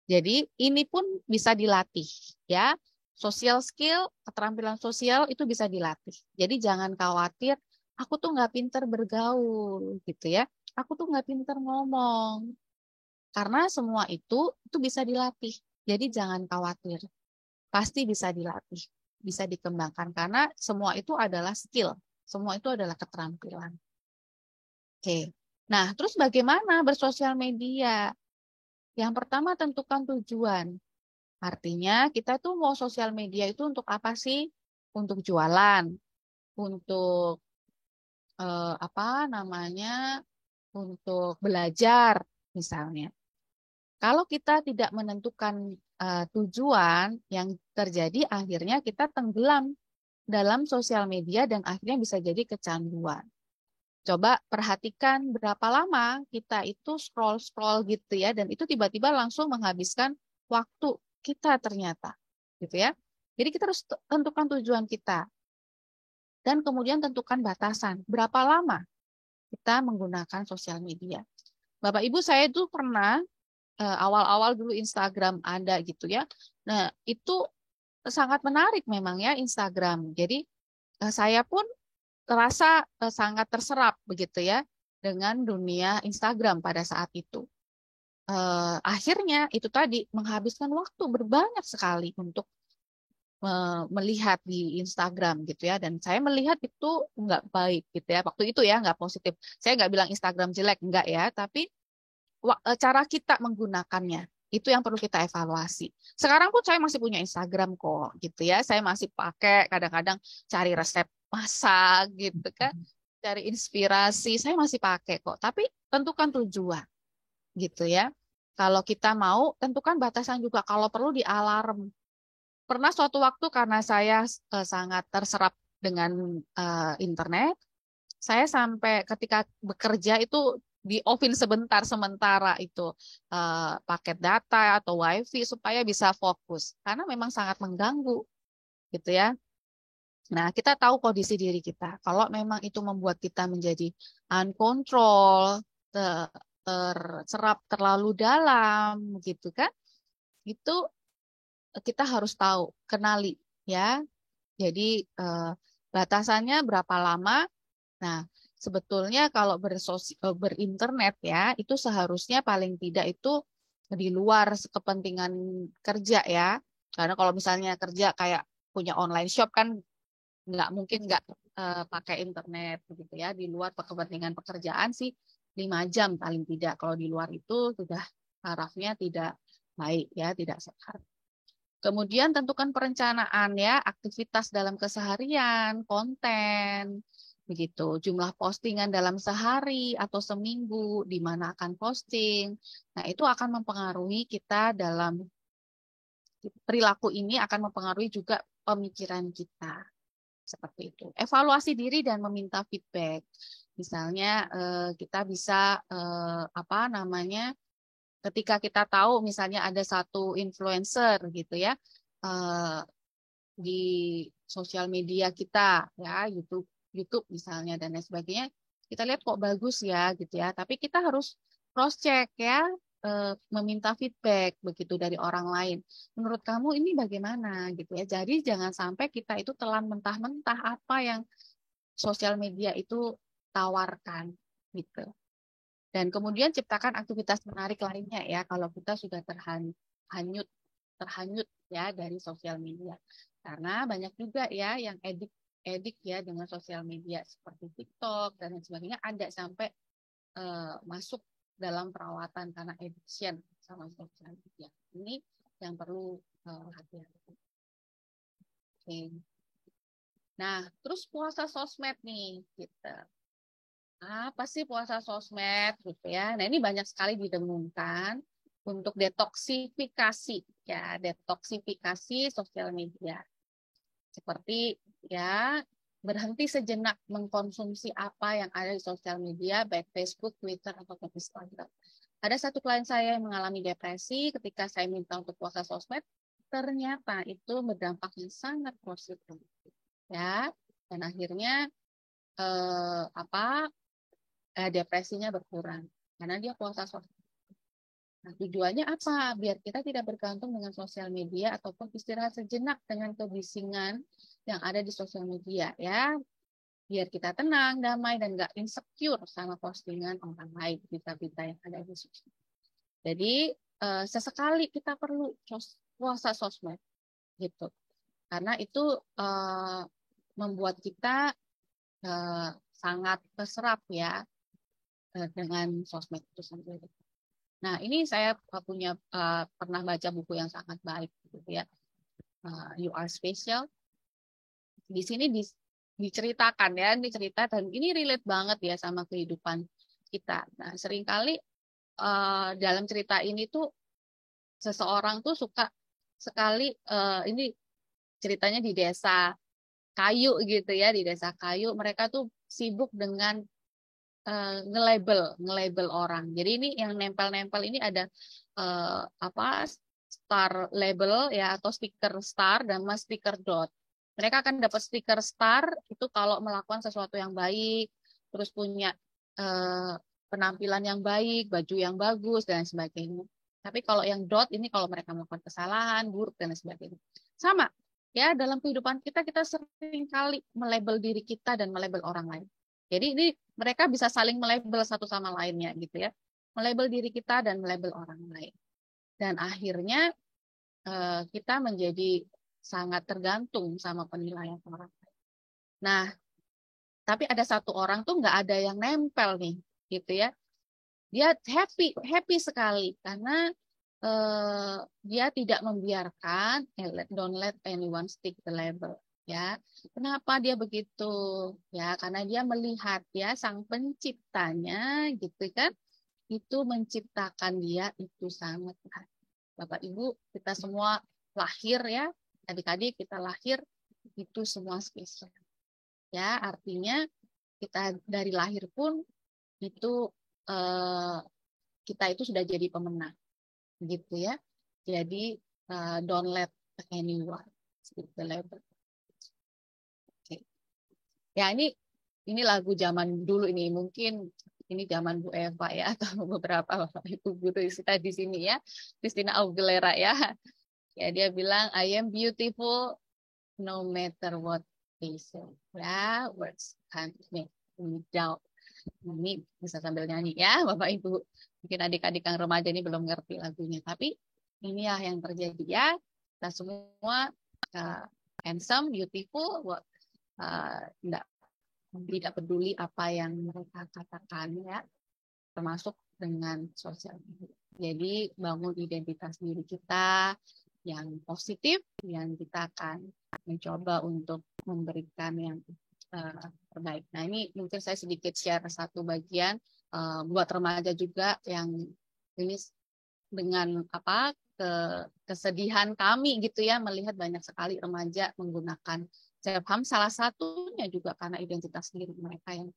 Jadi ini pun bisa dilatih ya. Social skill, keterampilan sosial itu bisa dilatih. Jadi jangan khawatir, aku tuh nggak pinter bergaul gitu ya. Aku tuh nggak pinter ngomong. Karena semua itu bisa dilatih. Jadi jangan khawatir. Pasti bisa dilatih, bisa dikembangkan karena semua itu adalah skill. Semua itu adalah keterampilan. Oke. Nah, terus bagaimana bersosial media? Yang pertama tentukan tujuan. Artinya kita tuh mau sosial media itu untuk apa sih? Untuk jualan, untuk untuk belajar misalnya. Kalau kita tidak menentukan tujuan, yang terjadi akhirnya kita tenggelam dalam sosial media dan akhirnya bisa jadi kecanduan. Coba perhatikan berapa lama kita itu scroll-scroll gitu ya, dan itu tiba-tiba langsung menghabiskan waktu kita ternyata, gitu ya. Jadi kita harus tentukan tujuan kita, dan kemudian tentukan batasan berapa lama kita menggunakan sosial media. Bapak Ibu, saya itu pernah awal-awal dulu Instagram ada gitu ya. Nah itu sangat menarik memang ya Instagram. Jadi saya pun terasa sangat terserap begitu ya. dengan dunia Instagram pada saat itu. Akhirnya itu tadi menghabiskan waktu berbanyak sekali untuk melihat di Instagram gitu ya, dan saya melihat itu nggak baik gitu ya waktu itu ya, nggak positif. Saya nggak bilang Instagram jelek, nggak ya, tapi cara kita menggunakannya itu yang perlu kita evaluasi. Sekarang pun saya masih punya Instagram kok gitu ya, saya masih pakai kadang-kadang cari resep masak gitu kan, cari inspirasi, saya masih pakai kok, tapi tentukan tujuan gitu ya. Kalau kita mau tentukan batasan juga, kalau perlu di alarm. Pernah suatu waktu karena saya sangat terserap dengan internet, saya sampai ketika bekerja itu di offin sebentar sementara itu paket data atau wifi supaya bisa fokus, karena memang sangat mengganggu gitu ya. Nah, kita tahu kondisi diri kita. Kalau memang itu membuat kita menjadi uncontrol, terserap terlalu dalam gitu kan, itu kita harus tahu, kenali ya. Jadi batasannya berapa lama. Nah, sebetulnya kalau berinternet ya, itu seharusnya paling tidak itu di luar kepentingan kerja ya. Karena kalau misalnya kerja kayak punya online shop kan nggak mungkin nggak pakai internet begitu ya. Di luar kepentingan pekerjaan sih 5 jam paling tidak. Kalau di luar itu sudah tarafnya tidak baik ya, tidak sehat. Kemudian tentukan perencanaan ya, aktivitas dalam keseharian, konten, begitu. Jumlah postingan dalam sehari atau seminggu, di mana akan posting. Nah, itu akan mempengaruhi kita dalam perilaku ini, akan mempengaruhi juga pemikiran kita. Seperti itu. Evaluasi diri dan meminta feedback. Misalnya kita bisa apa namanya, ketika kita tahu misalnya ada satu influencer gitu ya di sosial media kita ya, YouTube misalnya dan lain sebagainya, kita lihat kok bagus ya gitu ya, tapi kita harus cross check ya, meminta feedback begitu dari orang lain. Menurut kamu ini bagaimana gitu ya. Jadi jangan sampai kita itu telan mentah-mentah apa yang sosial media itu tawarkan gitu. Dan kemudian ciptakan aktivitas menarik lainnya ya kalau kita sudah terhanyut ya dari sosial media. Karena banyak juga ya yang edik ya dengan sosial media seperti TikTok dan lain sebagainya, ada sampai masuk dalam perawatan karena addiction sama sosial media. Ini yang perlu hati-hati. Oke. Nah, terus puasa sosmed nih gitu. Apa sih puasa sosmed gitu ya. Nah, ini banyak sekali didengungkan untuk detoksifikasi ya, detoksifikasi sosial media. Seperti ya berhenti sejenak mengkonsumsi apa yang ada di sosial media, baik Facebook, Twitter atau Instagram. Ada satu klien saya yang mengalami depresi ketika saya minta untuk puasa sosmed, ternyata itu berdampak yang sangat positif ya. Dan akhirnya depresinya berkurang karena dia puasa sosmed. Nah, tujuannya apa? Biar kita tidak bergantung dengan sosial media ataupun istirahat sejenak dengan kebisingan yang ada di sosial media ya. Biar kita tenang, damai, dan nggak insecure sama postingan orang lain, berita-berita yang ada di sosial media. Jadi sesekali kita perlu puasa sosmed gitu. Karena itu membuat kita sangat terserap ya dengan sosmed itu sendiri. Nah, ini saya pernah baca buku yang sangat baik gitu ya. You Are Special. Di sini diceritakan ya, dan ini relate banget ya sama kehidupan kita. Nah, seringkali dalam cerita ini tuh seseorang tuh suka sekali ini ceritanya di desa kayu gitu ya, di desa kayu mereka tuh sibuk dengan nge-label orang. Jadi ini yang nempel-nempel ini ada star label ya, atau stiker star dan stiker dot. Mereka akan dapat stiker star itu kalau melakukan sesuatu yang baik, terus punya penampilan yang baik, baju yang bagus dan sebagainya. Tapi kalau yang dot ini kalau mereka melakukan kesalahan, buruk dan sebagainya. Sama ya, dalam kehidupan kita sering kali melabel diri kita dan melabel orang lain. Jadi ini mereka bisa saling melabel satu sama lainnya gitu ya. Melabel diri kita dan melabel orang lain. Dan akhirnya kita menjadi sangat tergantung sama penilaian orang lain. Nah, tapi ada satu orang tuh nggak ada yang nempel nih, gitu ya. Dia happy sekali karena dia tidak membiarkan don't let anyone stick the label, ya. Kenapa dia begitu? Ya, karena dia melihat ya sang penciptanya, gitu kan, itu menciptakan dia itu sangat baik. Bapak Ibu, kita semua lahir ya, adik-adik kita lahir itu semua spesial. Ya, artinya kita dari lahir pun itu kita itu sudah jadi pemenang, gitu ya. Jadi don't let anyone skip the label. Okay. Ya ini lagu zaman dulu ini, mungkin ini zaman Bu Eva ya, atau beberapa Bapak Ibu guru kita di sini ya, Christina Aguilera ya. Ya dia bilang I am beautiful no matter what they say. Ya, words can't make me doubt. Ini bisa sambil nyanyi ya, Bapak Ibu. Mungkin adik-adik yang remaja ini belum ngerti lagunya, tapi ini ya yang terjadi ya. Kita semua handsome, beautiful, tidak peduli apa yang mereka katakan ya, termasuk dengan sosial media. Jadi bangun identitas diri kita yang positif, yang kita akan mencoba untuk memberikan yang terbaik. Nah ini mungkin saya sedikit share satu bagian buat remaja juga yang ini dengan kesedihan kami gitu ya melihat banyak sekali remaja menggunakan self harm, salah satunya juga karena identitas diri mereka yang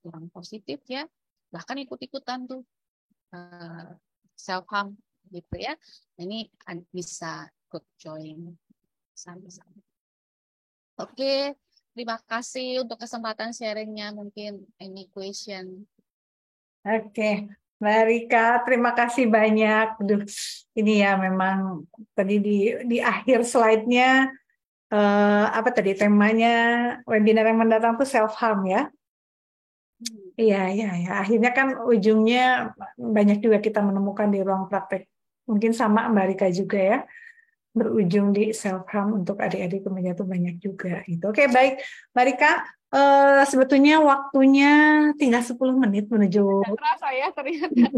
kurang positif ya, bahkan ikut-ikutan tuh self harm gitu ya. Nah, ini bisa ikut join sama-sama. Oke, terima kasih untuk kesempatan sharingnya. Mungkin any question? Oke, Mbak Rika, terima kasih banyak. Duh, ini ya memang tadi di akhir slide-nya apa tadi temanya webinar yang mendatang tuh self harm ya. Iya, iya, ya. Akhirnya kan ujungnya banyak juga kita menemukan di ruang praktek. Mungkin sama Mbak Rika juga ya, berujung di self harm untuk adik-adik remaja itu banyak juga. Gitu. Oke, baik, Mbak Rika. Sebetulnya waktunya tinggal 10 menit menuju. Tidak terasa ya ternyata.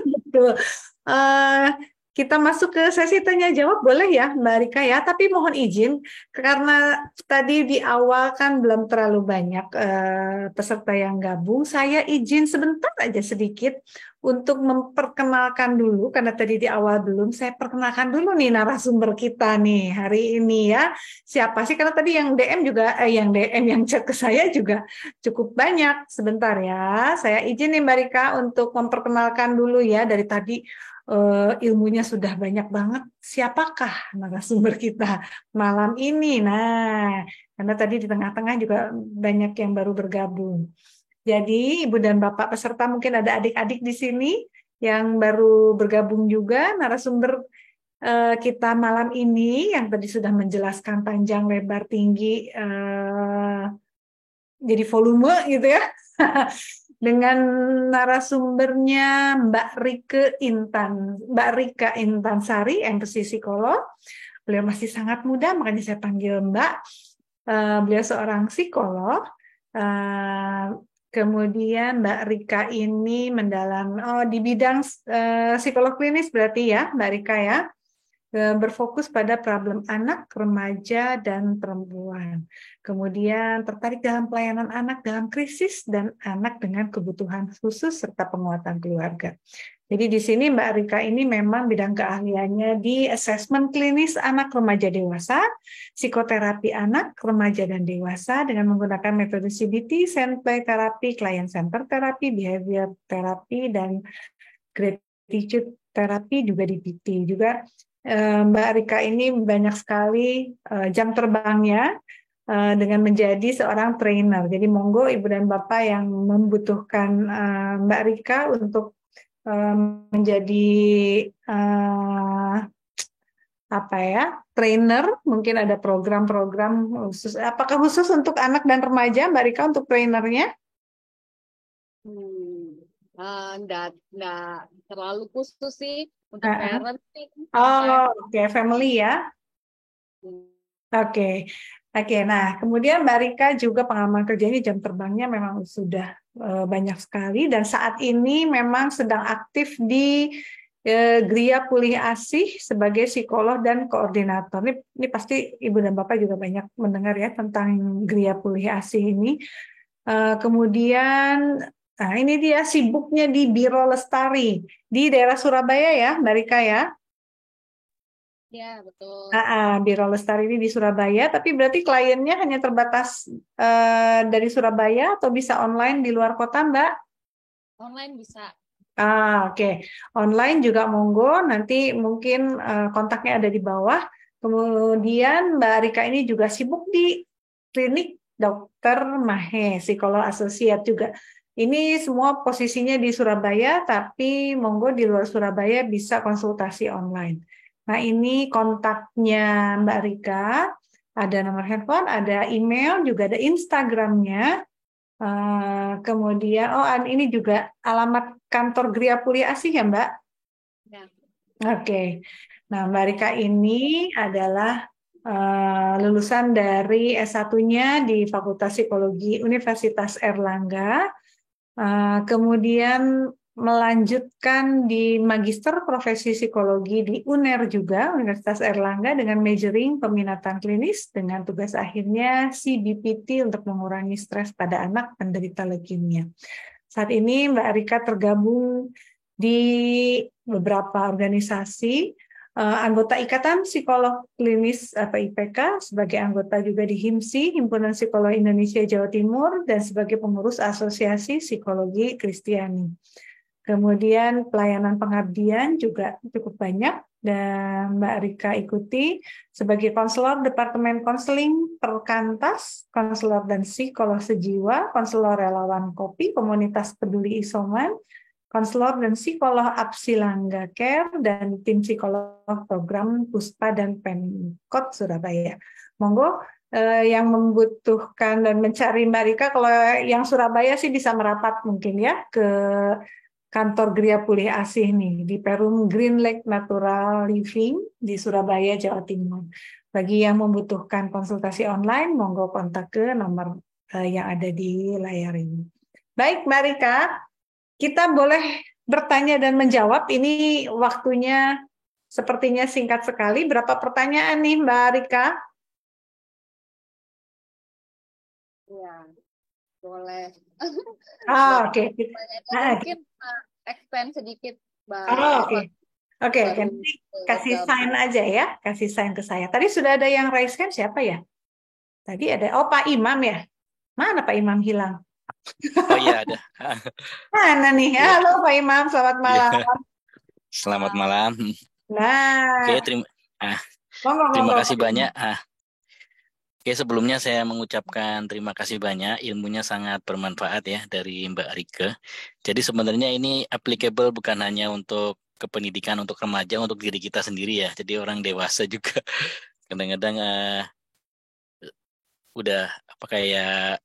Betul. Eh, kita masuk ke sesi tanya jawab boleh ya Mbak Rika ya, tapi mohon izin karena tadi di awal kan belum terlalu banyak peserta yang gabung, saya izin sebentar aja sedikit untuk memperkenalkan dulu karena tadi di awal belum, saya perkenalkan dulu nih narasumber kita nih hari ini ya. Siapa sih? Karena tadi yang DM juga yang chat ke saya juga cukup banyak. Sebentar ya, saya izin nih Mbak Rika untuk memperkenalkan dulu ya, dari tadi ilmunya sudah banyak banget. Siapakah narasumber kita malam ini? Nah, karena tadi di tengah-tengah juga banyak yang baru bergabung. Jadi Ibu dan Bapak peserta, mungkin ada adik-adik di sini yang baru bergabung juga. Narasumber kita malam ini yang tadi sudah menjelaskan panjang lebar tinggi jadi volume gitu ya. Dengan narasumbernya Mbak Rika Intansari, MPC psikolog. Beliau masih sangat muda, makanya saya panggil Mbak. Beliau seorang psikolog. Kemudian Mbak Rika ini di bidang psikolog klinis berarti ya, Mbak Rika ya. Berfokus pada problem anak, remaja, dan perempuan. Kemudian tertarik dalam pelayanan anak dalam krisis dan anak dengan kebutuhan khusus serta penguatan keluarga. Jadi di sini Mbak Rika ini memang bidang keahliannya di asesmen klinis anak, remaja, dewasa, psikoterapi anak, remaja, dan dewasa dengan menggunakan metode CBT, Sandplay terapi, client center terapi, behavior terapi, dan gratitude terapi juga di PT. Juga Mbak Rika ini banyak sekali jam terbangnya dengan menjadi seorang trainer. Jadi monggo Ibu dan Bapak yang membutuhkan Mbak Rika untuk menjadi apa ya, trainer, mungkin ada program-program khusus. Apakah khusus untuk anak dan remaja, Mbak Rika, untuk trainernya? Nggak terlalu khusus sih untuk Uh-uh. parenting Oh, sometimes. oke, family ya. Oke, oke. Nah, kemudian Mbak Rika juga pengalaman kerjanya jam terbangnya memang sudah banyak sekali dan saat ini memang sedang aktif di Gria Pulih Asih sebagai psikolog dan koordinator. Ini pasti Ibu dan Bapak juga banyak mendengar ya tentang Gria Pulih Asih ini. Kemudian, nah ini dia sibuknya di Biro Lestari di daerah Surabaya ya, Mbak Rika ya. Ya, betul. Biro Lestari ini di Surabaya, tapi berarti kliennya hanya terbatas dari Surabaya atau bisa online di luar kota, Mbak? Online bisa. Oke. Online juga monggo, nanti mungkin kontaknya ada di bawah. Kemudian Mbak Rika ini juga sibuk di klinik Dokter Mahe, psikolog asosiat juga. Ini semua posisinya di Surabaya, tapi monggo di luar Surabaya bisa konsultasi online. Nah, ini kontaknya Mbak Rika, ada nomor handphone, ada email, juga ada Instagramnya. Kemudian, ini juga alamat kantor Gria Puri Asih ya, Mbak? Ya. Oke. Nah, Mbak Rika ini adalah lulusan dari S1-nya di Fakultas Psikologi Universitas Erlangga. Kemudian melanjutkan di Magister Profesi Psikologi di UNER juga, Universitas Erlangga, dengan majoring peminatan klinis dengan tugas akhirnya CBPT untuk mengurangi stres pada anak penderita leukemia. Saat ini Mbak Rika tergabung di beberapa organisasi, anggota Ikatan Psikolog Klinis atau IPK, sebagai anggota juga di HIMSI, Himpunan Psikolog Indonesia Jawa Timur, dan sebagai pengurus Asosiasi Psikologi Kristiani. Kemudian pelayanan pengabdian juga cukup banyak, dan Mbak Rika ikuti sebagai konselor Departemen Konseling Perkantas, konselor dan psikolog sejiwa, konselor relawan kopi, komunitas peduli isoman, konselor dan psikolog Apsilangga Care, dan tim psikolog program Puspa dan Pemkot Surabaya. Monggo yang membutuhkan dan mencari Mbak Rika, kalau yang Surabaya sih bisa merapat mungkin ya ke kantor Gria Pulih Asih nih di Perum Green Lake Natural Living di Surabaya, Jawa Timur. Bagi yang membutuhkan konsultasi online, monggo kontak ke nomor yang ada di layar ini. Baik, Mbak Rika, kita boleh bertanya dan menjawab. Ini waktunya sepertinya singkat sekali. Berapa pertanyaan nih, Mbak Rika? Ya, boleh. Oke. Pertanyaannya mungkin expand sedikit, Mbak Oke. Eva. Oke, Baru nanti kasih sign gabung. aja ya. Kasih sign ke saya. Tadi sudah ada yang raise hand, siapa ya? Tadi ada, Pak Imam ya? Mana Pak Imam hilang? Oh iya ada. Mana nih? Iya, Halo Pak Imam, selamat iya. malam. Selamat malam. Oke, Nah, monggo, terima monggo kasih Pak Imam. banyak. Oke, sebelumnya saya mengucapkan terima kasih banyak. Ilmunya sangat bermanfaat ya dari Mbak Rike. Jadi sebenarnya ini applicable bukan hanya untuk kependidikan untuk remaja, untuk diri kita sendiri ya. Jadi orang dewasa juga kadang-kadang udah apa kayak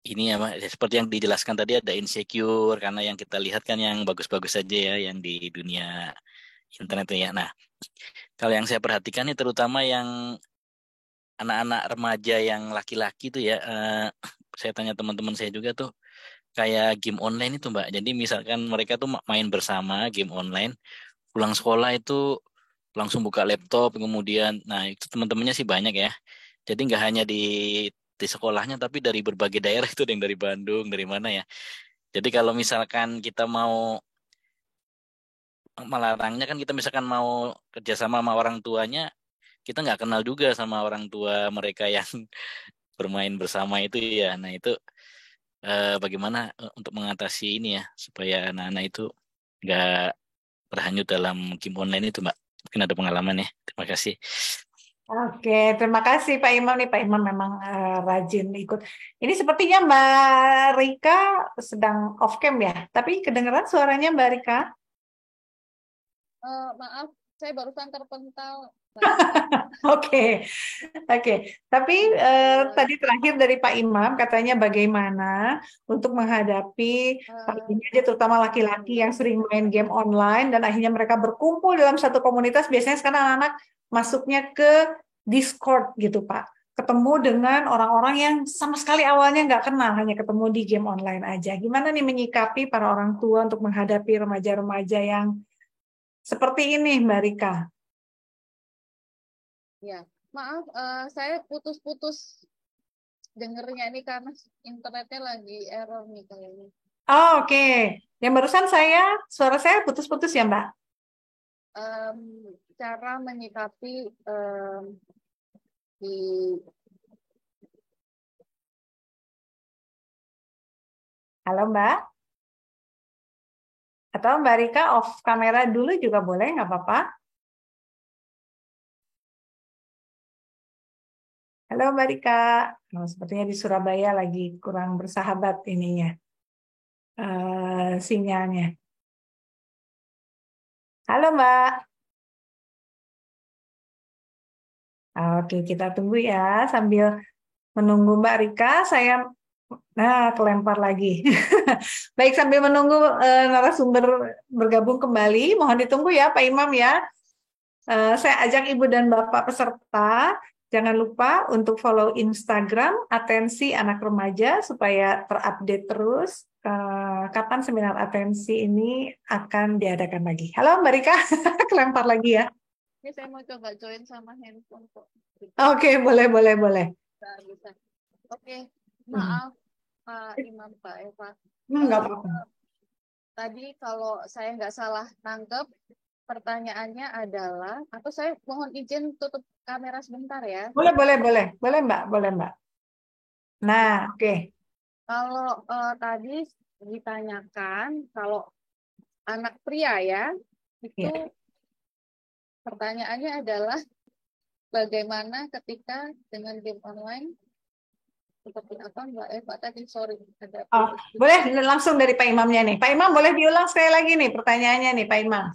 ini ya, Mbak, ya, seperti yang dijelaskan tadi ada insecure karena yang kita lihat kan yang bagus-bagus saja ya yang di dunia internet ya. Nah, kalau yang saya perhatikan nih terutama yang anak-anak remaja yang laki-laki tuh ya, saya tanya teman-teman saya juga tuh kayak game online itu Mbak. Jadi misalkan mereka tuh main bersama game online, pulang sekolah itu langsung buka laptop, kemudian, nah itu teman-temannya sih banyak ya. Jadi nggak hanya di sekolahnya, tapi dari berbagai daerah itu, ada yang dari Bandung, dari mana ya. Jadi kalau misalkan kita mau melarangnya kan kita misalkan mau kerjasama sama orang tuanya, kita nggak kenal juga sama orang tua mereka yang bermain bersama itu ya. Nah itu bagaimana untuk mengatasi ini ya supaya anak-anak itu nggak berhanyut dalam game online itu, Mbak. Mungkin ada pengalaman ya. Terima kasih. Oke, terima kasih Pak Imam nih. Pak Imam memang rajin ikut. Ini sepertinya Mbak Rika sedang off cam ya, tapi kedengeran suaranya Mbak Rika. Maaf, Saya barusan terpental. Oke, oke. Tapi tadi terakhir dari Pak Imam katanya bagaimana untuk menghadapi ini aja terutama laki-laki yang sering main game online dan akhirnya mereka berkumpul dalam satu komunitas. Biasanya sekarang anak-anak masuknya ke Discord gitu, Pak. Ketemu dengan orang-orang yang sama sekali awalnya nggak kenal, hanya ketemu di game online aja. Gimana nih menyikapi para orang tua untuk menghadapi remaja-remaja yang seperti ini, Mbak Rika? Ya, maaf, saya putus-putus dengernya ini karena internetnya lagi error nih kayaknya. Oh, oke. Yang barusan suara saya putus-putus ya, Mbak? Cara menyikapi di Halo, Mbak. Atau Mbak Rika off kamera dulu juga boleh, nggak apa-apa. Halo, Mbak Rika. Oh, sepertinya di Surabaya lagi kurang bersahabat ininya, sinyalnya. Halo, Mbak. Oke, kita tunggu ya. Sambil menunggu Mbak Rika, kelempar lagi. Baik, sambil menunggu narasumber bergabung kembali, mohon ditunggu ya Pak Imam ya. Saya ajak Ibu dan Bapak peserta, jangan lupa untuk follow Instagram Atensi Anak Remaja supaya terupdate terus kapan seminar atensi ini akan diadakan lagi. Halo Mbak Rika, kelempar lagi ya. ini saya mau coba join sama handphone kok. Oke, boleh. Bisa. Oke, maaf Pak Imam, Pak Eva. Nggak apa-apa. Tadi kalau saya nggak salah nangkep, pertanyaannya adalah, atau saya mohon izin tutup kamera sebentar ya. Boleh Mbak. Nah, oke. Kalau tadi ditanyakan, kalau anak pria ya, itu Ya. pertanyaannya adalah bagaimana ketika dengan game online, seperti apa Mbak Eva tadi, sorry. Oh, boleh langsung dari Pak Imamnya nih. Pak Imam boleh diulang sekali lagi nih pertanyaannya nih Pak Imam.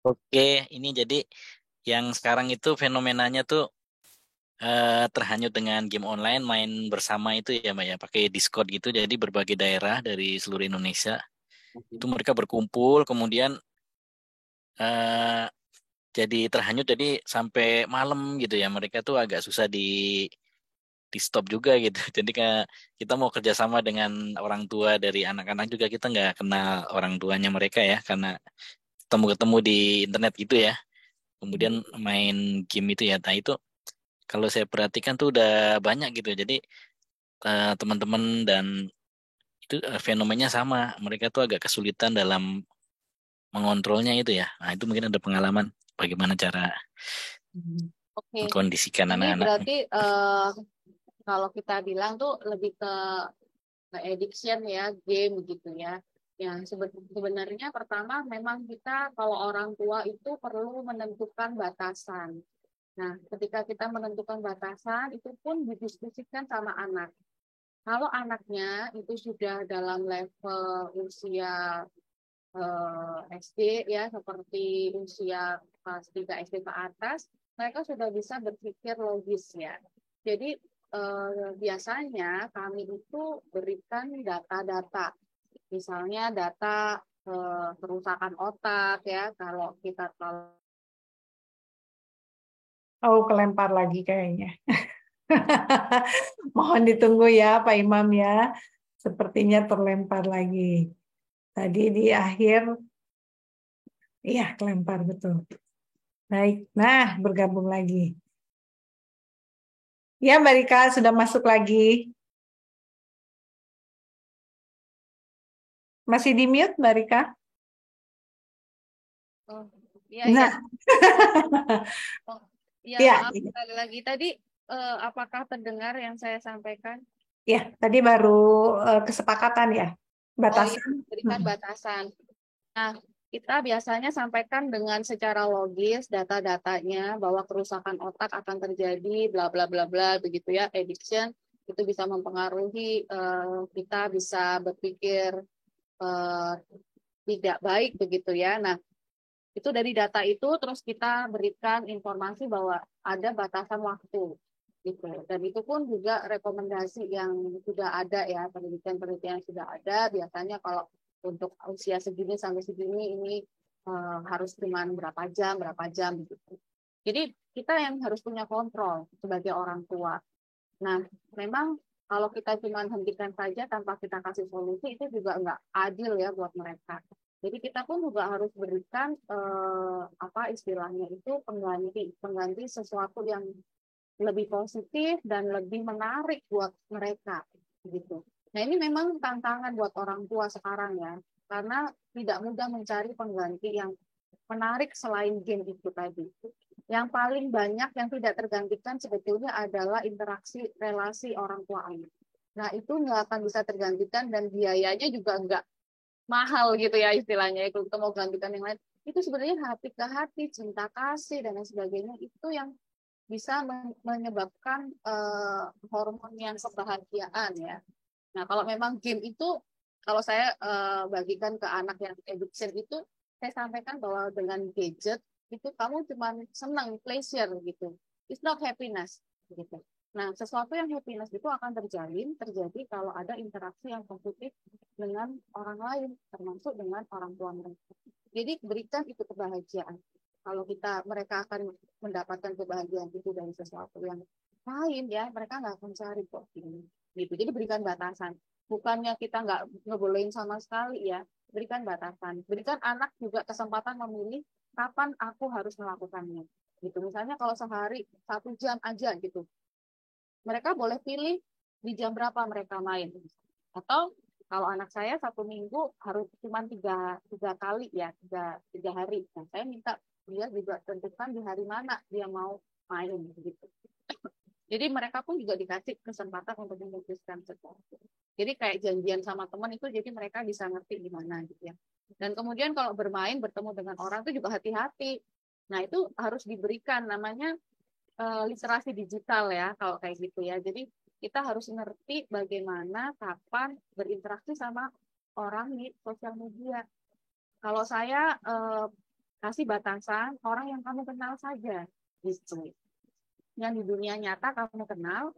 Oke, ini jadi yang sekarang itu fenomenanya tuh terhanyut dengan game online, main bersama itu ya Mbak ya, pakai Discord gitu. Jadi berbagai daerah dari seluruh Indonesia itu mereka berkumpul, kemudian eh, jadi terhanyut, jadi sampai malam gitu ya. Mereka tuh agak susah di stop juga gitu. Jadi kayak kita mau kerjasama dengan orang tua dari anak-anak juga, kita nggak kenal orang tuanya mereka ya, karena ketemu-ketemu di internet gitu ya. Kemudian main game itu ya. Nah itu kalau saya perhatikan tuh udah banyak gitu. Jadi teman-teman dan itu fenomenanya sama. Mereka tuh agak kesulitan dalam mengontrolnya itu ya. Nah itu mungkin ada pengalaman bagaimana cara Oke, mengkondisikan ini anak-anak. berarti kalau kita bilang tuh lebih ke addiction ya, game gitu ya. Yang sebenarnya pertama memang kita kalau orang tua itu perlu menentukan batasan. Nah, ketika kita menentukan batasan itu pun didiskusikan sama anak. Kalau anaknya itu sudah dalam level usia SD ya, seperti usia kelas 3 SD ke atas, mereka sudah bisa berpikir logis ya. Jadi biasanya kami itu berikan data-data, misalnya data kerusakan otak ya, kalau kita kalau Oh, kelempar lagi kayaknya. Mohon ditunggu ya Pak Imam ya. Sepertinya terlempar lagi. Tadi di akhir, iya kelempar betul. Baik, nah bergabung lagi. Ya Mbak Rika sudah masuk lagi. Masih di mute Mbak Rika? oh, iya Nah. oh, iya Ya, maaf sekali lagi tadi apakah terdengar yang saya sampaikan? ya tadi baru kesepakatan ya, Oh iya, batasan. berikan batasan. Nah, kita biasanya sampaikan dengan secara logis data-datanya bahwa kerusakan otak akan terjadi, bla bla bla bla, begitu ya, addiction itu bisa mempengaruhi kita bisa berpikir eh, tidak baik begitu ya. Nah, Itu dari data itu terus kita berikan informasi bahwa ada batasan waktu gitu. Dan itu pun juga rekomendasi yang sudah ada ya, penelitian-penelitian yang sudah ada. Biasanya kalau untuk usia segini sampai segini ini harus cuma berapa jam gitu. Jadi kita yang harus punya kontrol sebagai orang tua. Nah, memang kalau kita cuma hentikan saja tanpa kita kasih solusi itu juga nggak adil ya buat mereka. Jadi kita pun juga harus berikan apa istilahnya itu pengganti sesuatu yang lebih positif dan lebih menarik buat mereka gitu. Nah, ini memang tantangan buat orang tua sekarang ya, karena tidak mudah mencari pengganti yang menarik selain game itu tadi. Yang paling banyak yang tidak tergantikan sebetulnya adalah interaksi relasi orang tua anak. Nah, itu nggak akan bisa tergantikan dan biayanya juga nggak mahal gitu ya istilahnya. Kalau kita mau gantikan yang lain, itu sebenarnya hati ke hati, cinta kasih dan lain sebagainya itu yang bisa menyebabkan hormon yang kebahagiaan ya. Nah, kalau memang game itu, kalau saya bagikan ke anak yang addiction itu, saya sampaikan bahwa dengan gadget itu kamu cuma senang, pleasure gitu. It's not happiness gitu. Nah, sesuatu yang happiness itu akan terjadi kalau ada interaksi yang positif dengan orang lain, termasuk dengan orang tua mereka. Jadi berikan itu kebahagiaan. Kalau mereka akan mendapatkan kebahagiaan itu dari sesuatu yang lain ya, mereka nggak akan cari kok ini. Gitu. Jadi berikan batasan. Bukannya kita nggak ngebolehin sama sekali ya, berikan batasan. Berikan anak juga kesempatan memilih kapan aku harus melakukannya. Gitu. Misalnya kalau sehari 1 jam aja gitu, mereka boleh pilih di jam berapa mereka main. Atau kalau anak saya 1 minggu harus cuma tiga kali ya, tiga hari. Nah, saya minta dia juga tentukan di hari mana dia mau main gitu. Jadi mereka pun juga dikasih kesempatan untuk memutuskan sesuatu. Jadi kayak janjian sama teman itu, jadi mereka bisa ngerti gimana gitu ya. Dan kemudian kalau bermain bertemu dengan orang itu juga hati-hati. Nah, itu harus diberikan namanya literasi digital ya kalau kayak gitu ya. Jadi kita harus ngerti bagaimana kapan berinteraksi sama orang di sosial media. Kalau saya kasih batasan orang yang kamu kenal saja gitu. Yang di dunia nyata kamu kenal,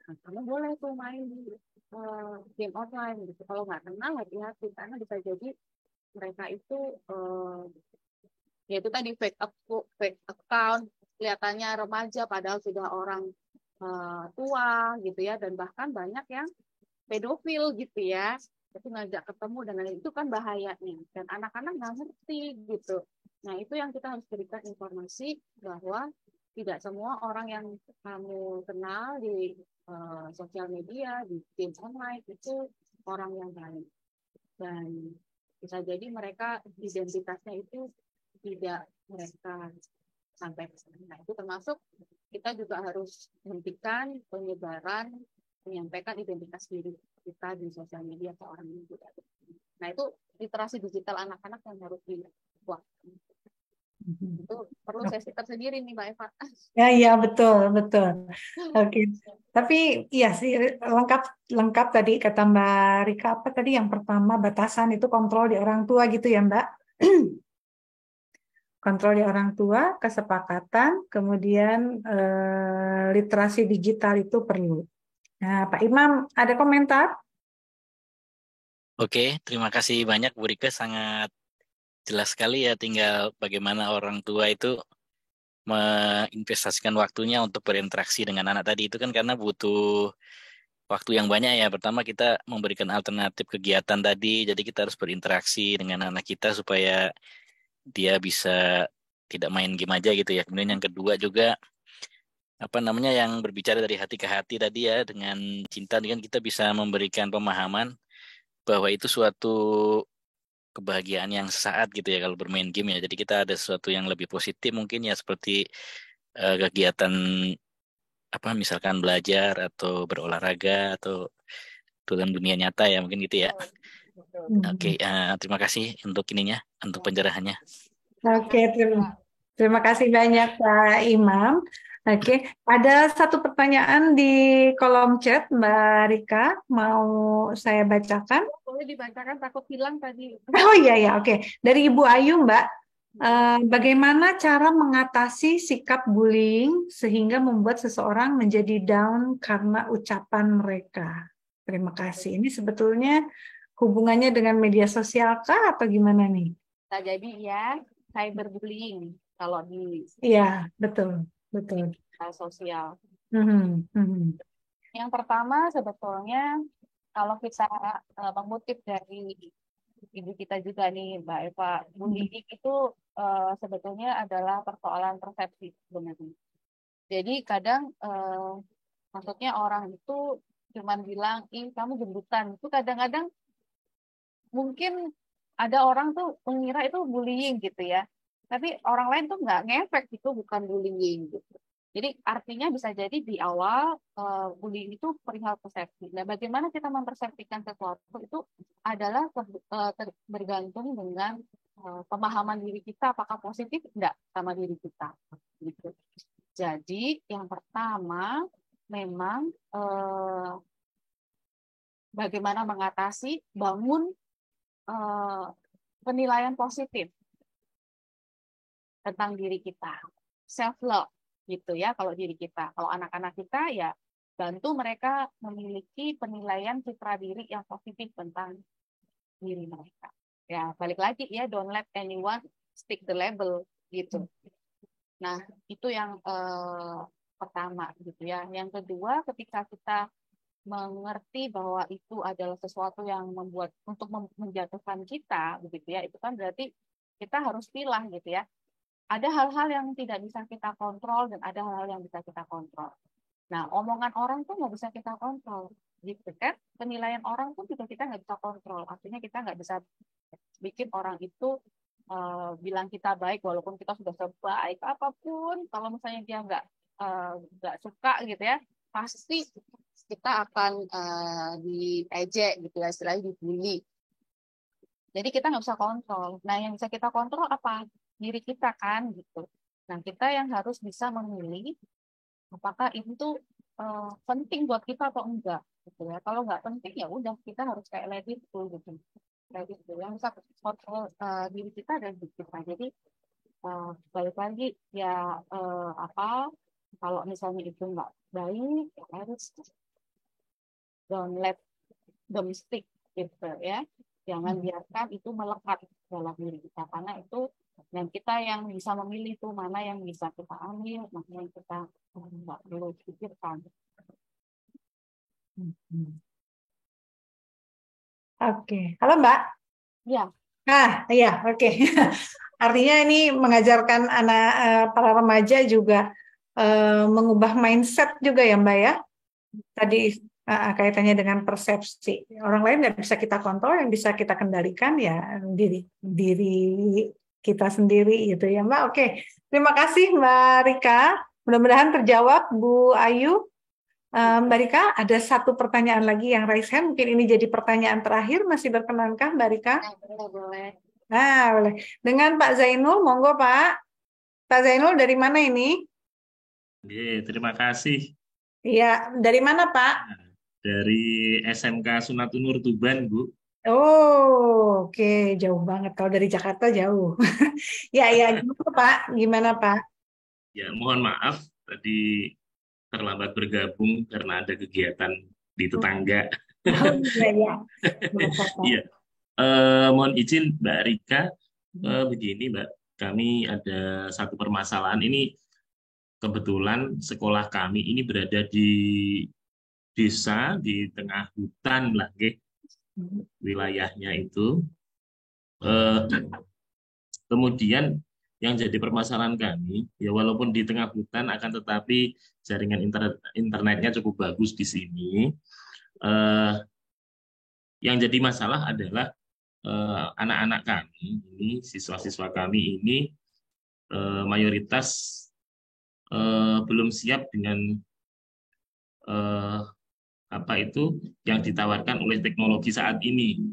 nah, kamu boleh tuh main di game online gitu. Kalau nggak kenal hati-hati karena bisa jadi mereka itu ya itu tadi fake account, kelihatannya remaja padahal sudah orang tua gitu ya, dan bahkan banyak yang pedofil gitu ya. Itu ngajak ketemu dan itu kan bahayanya, dan anak-anak nggak ngerti gitu. Nah, itu yang kita harus berikan informasi bahwa tidak semua orang yang kamu kenal di sosial media, di game online itu orang yang baik. Dan bisa jadi mereka identitasnya itu tidak mereka sampai ke sana. Nah, itu termasuk kita juga harus menghentikan penyebaran, menyampaikan identitas diri kita di sosial media ke orang yang tidak. Nah, itu literasi digital anak-anak yang harus dibuat. Itu perlu sesi tersendiri nih Mbak Eva. Ya, betul. Oke. Tapi iya sih lengkap tadi kata Mbak Rika, apa tadi yang pertama batasan itu kontrol di orang tua gitu ya Mbak. Kontrol di orang tua, kesepakatan, kemudian literasi digital itu perlu. Nah, Pak Imam ada komentar? Oke, terima kasih banyak Bu Rika, sangat jelas sekali ya, tinggal bagaimana orang tua itu menginvestasikan waktunya untuk berinteraksi dengan anak tadi itu kan karena butuh waktu yang banyak ya. Pertama kita memberikan alternatif kegiatan tadi, jadi kita harus berinteraksi dengan anak kita supaya dia bisa tidak main game aja gitu ya. Kemudian yang kedua juga yang berbicara dari hati ke hati tadi ya, dengan cinta kan kita bisa memberikan pemahaman bahwa itu suatu kebahagiaan yang sesaat gitu ya kalau bermain game ya. Jadi kita ada sesuatu yang lebih positif mungkin ya, seperti kegiatan misalkan belajar atau berolahraga atau dalam dunia nyata ya mungkin gitu ya. Oke, terima kasih untuk untuk pencerahannya. Oke, terima kasih banyak Pak Imam. Oke, ada satu pertanyaan di kolom chat Mbak Rika, mau saya bacakan? Boleh dibacakan, takut hilang tadi. Oh iya, oke. Dari Ibu Ayu Mbak, Bagaimana cara mengatasi sikap bullying sehingga membuat seseorang menjadi down karena ucapan mereka? Terima kasih. Ini sebetulnya hubungannya dengan media sosial kah atau gimana nih? Bisa jadi ya cyberbullying kalau di Iya, betul, betul. sosial. Mhm, mhm. Yang pertama sebetulnya kalau kita mengutip dari ibu kita juga nih Mbak Eva, bullying itu sebetulnya adalah persoalan persepsi sebenarnya. Jadi kadang maksudnya orang itu cuman bilang, ih kamu gendutan. Itu kadang-kadang mungkin ada orang tuh mengira itu bullying gitu ya. Tapi orang lain tuh nggak ngefek, itu bukan bullying gitu. Jadi artinya bisa jadi di awal bullying itu perihal persepsi. Nah, bagaimana kita mempersepsikan sesuatu itu adalah bergantung dengan pemahaman diri kita apakah positif enggak sama diri kita. Gitu. Jadi yang pertama memang bagaimana mengatasi, bangun penilaian positif tentang diri kita, self love gitu ya kalau diri kita. Kalau anak-anak kita ya bantu mereka memiliki penilaian citra diri yang positif tentang diri mereka. Ya balik lagi ya, don't let anyone stick the label gitu. Nah itu yang pertama gitu ya. Yang kedua, ketika kita mengerti bahwa itu adalah sesuatu yang membuat untuk menjatuhkan kita begitu ya, itu kan berarti kita harus pilah gitu ya. Ada hal-hal yang tidak bisa kita kontrol dan ada hal-hal yang bisa kita kontrol. Nah, omongan orang tuh nggak bisa kita kontrol, gitu kan? Penilaian orang pun juga kita nggak bisa kontrol. Artinya kita nggak bisa bikin orang itu bilang kita baik walaupun kita sudah sebaik apapun. Kalau misalnya dia nggak suka gitu ya, pasti kita akan diejek gitu ya, istilahnya dibully. Jadi kita nggak bisa kontrol. Nah, yang bisa kita kontrol apa? Diri kita kan gitu. Nah, kita yang harus bisa memilih apakah itu penting buat kita atau enggak gitu ya. Kalau nggak penting ya udah kita harus kayak let it go gitu. Let it go. Yang bisa kontrol diri kita dan diri kita. Jadi balik lagi ya kalau misalnya itu nggak baik ya harus don't let them stick gitu ya. Jangan biarkan itu melekat dalam diri kita, karena itu dan kita yang bisa memilih tuh mana yang bisa kita ambil, mana yang kita nggak perlu pikirkan. Oke, halo Mbak. Ya. Iya, oke. Artinya ini mengajarkan para remaja juga mengubah mindset juga ya Mbak ya. Tadi kaitannya dengan persepsi. Orang lain nggak bisa kita kontrol, yang bisa kita kendalikan ya diri kita sendiri gitu ya Mbak. Oke, terima kasih Mbak Rika. Mudah-mudahan terjawab Bu Ayu. Mbak Rika, ada satu pertanyaan lagi yang raise hand. Mungkin ini jadi pertanyaan terakhir. Masih berkenankah Mbak Rika? Boleh. Nah, boleh. Dengan Pak Zainul, monggo Pak. Pak Zainul dari mana ini? Oke, terima kasih. Iya, dari mana Pak? Dari SMK Sunatunur Tuban, Bu. Oh, oke, jauh banget. Kalau dari Jakarta jauh. Ya, gimana Pak? Gimana Pak? Ya, mohon maaf tadi terlambat bergabung karena ada kegiatan di tetangga. Oh, iya. Iya. Mohon izin Mbak Rika, begini Mbak, kami ada satu permasalahan. Ini kebetulan sekolah kami ini berada di desa di tengah hutan lah, wilayahnya itu. Kemudian yang jadi permasalahan kami, ya walaupun di tengah hutan, akan tetapi jaringan internetnya cukup bagus di sini. Yang jadi masalah adalah anak-anak kami ini, siswa-siswa kami ini mayoritas belum siap dengan apa itu yang ditawarkan oleh teknologi saat ini,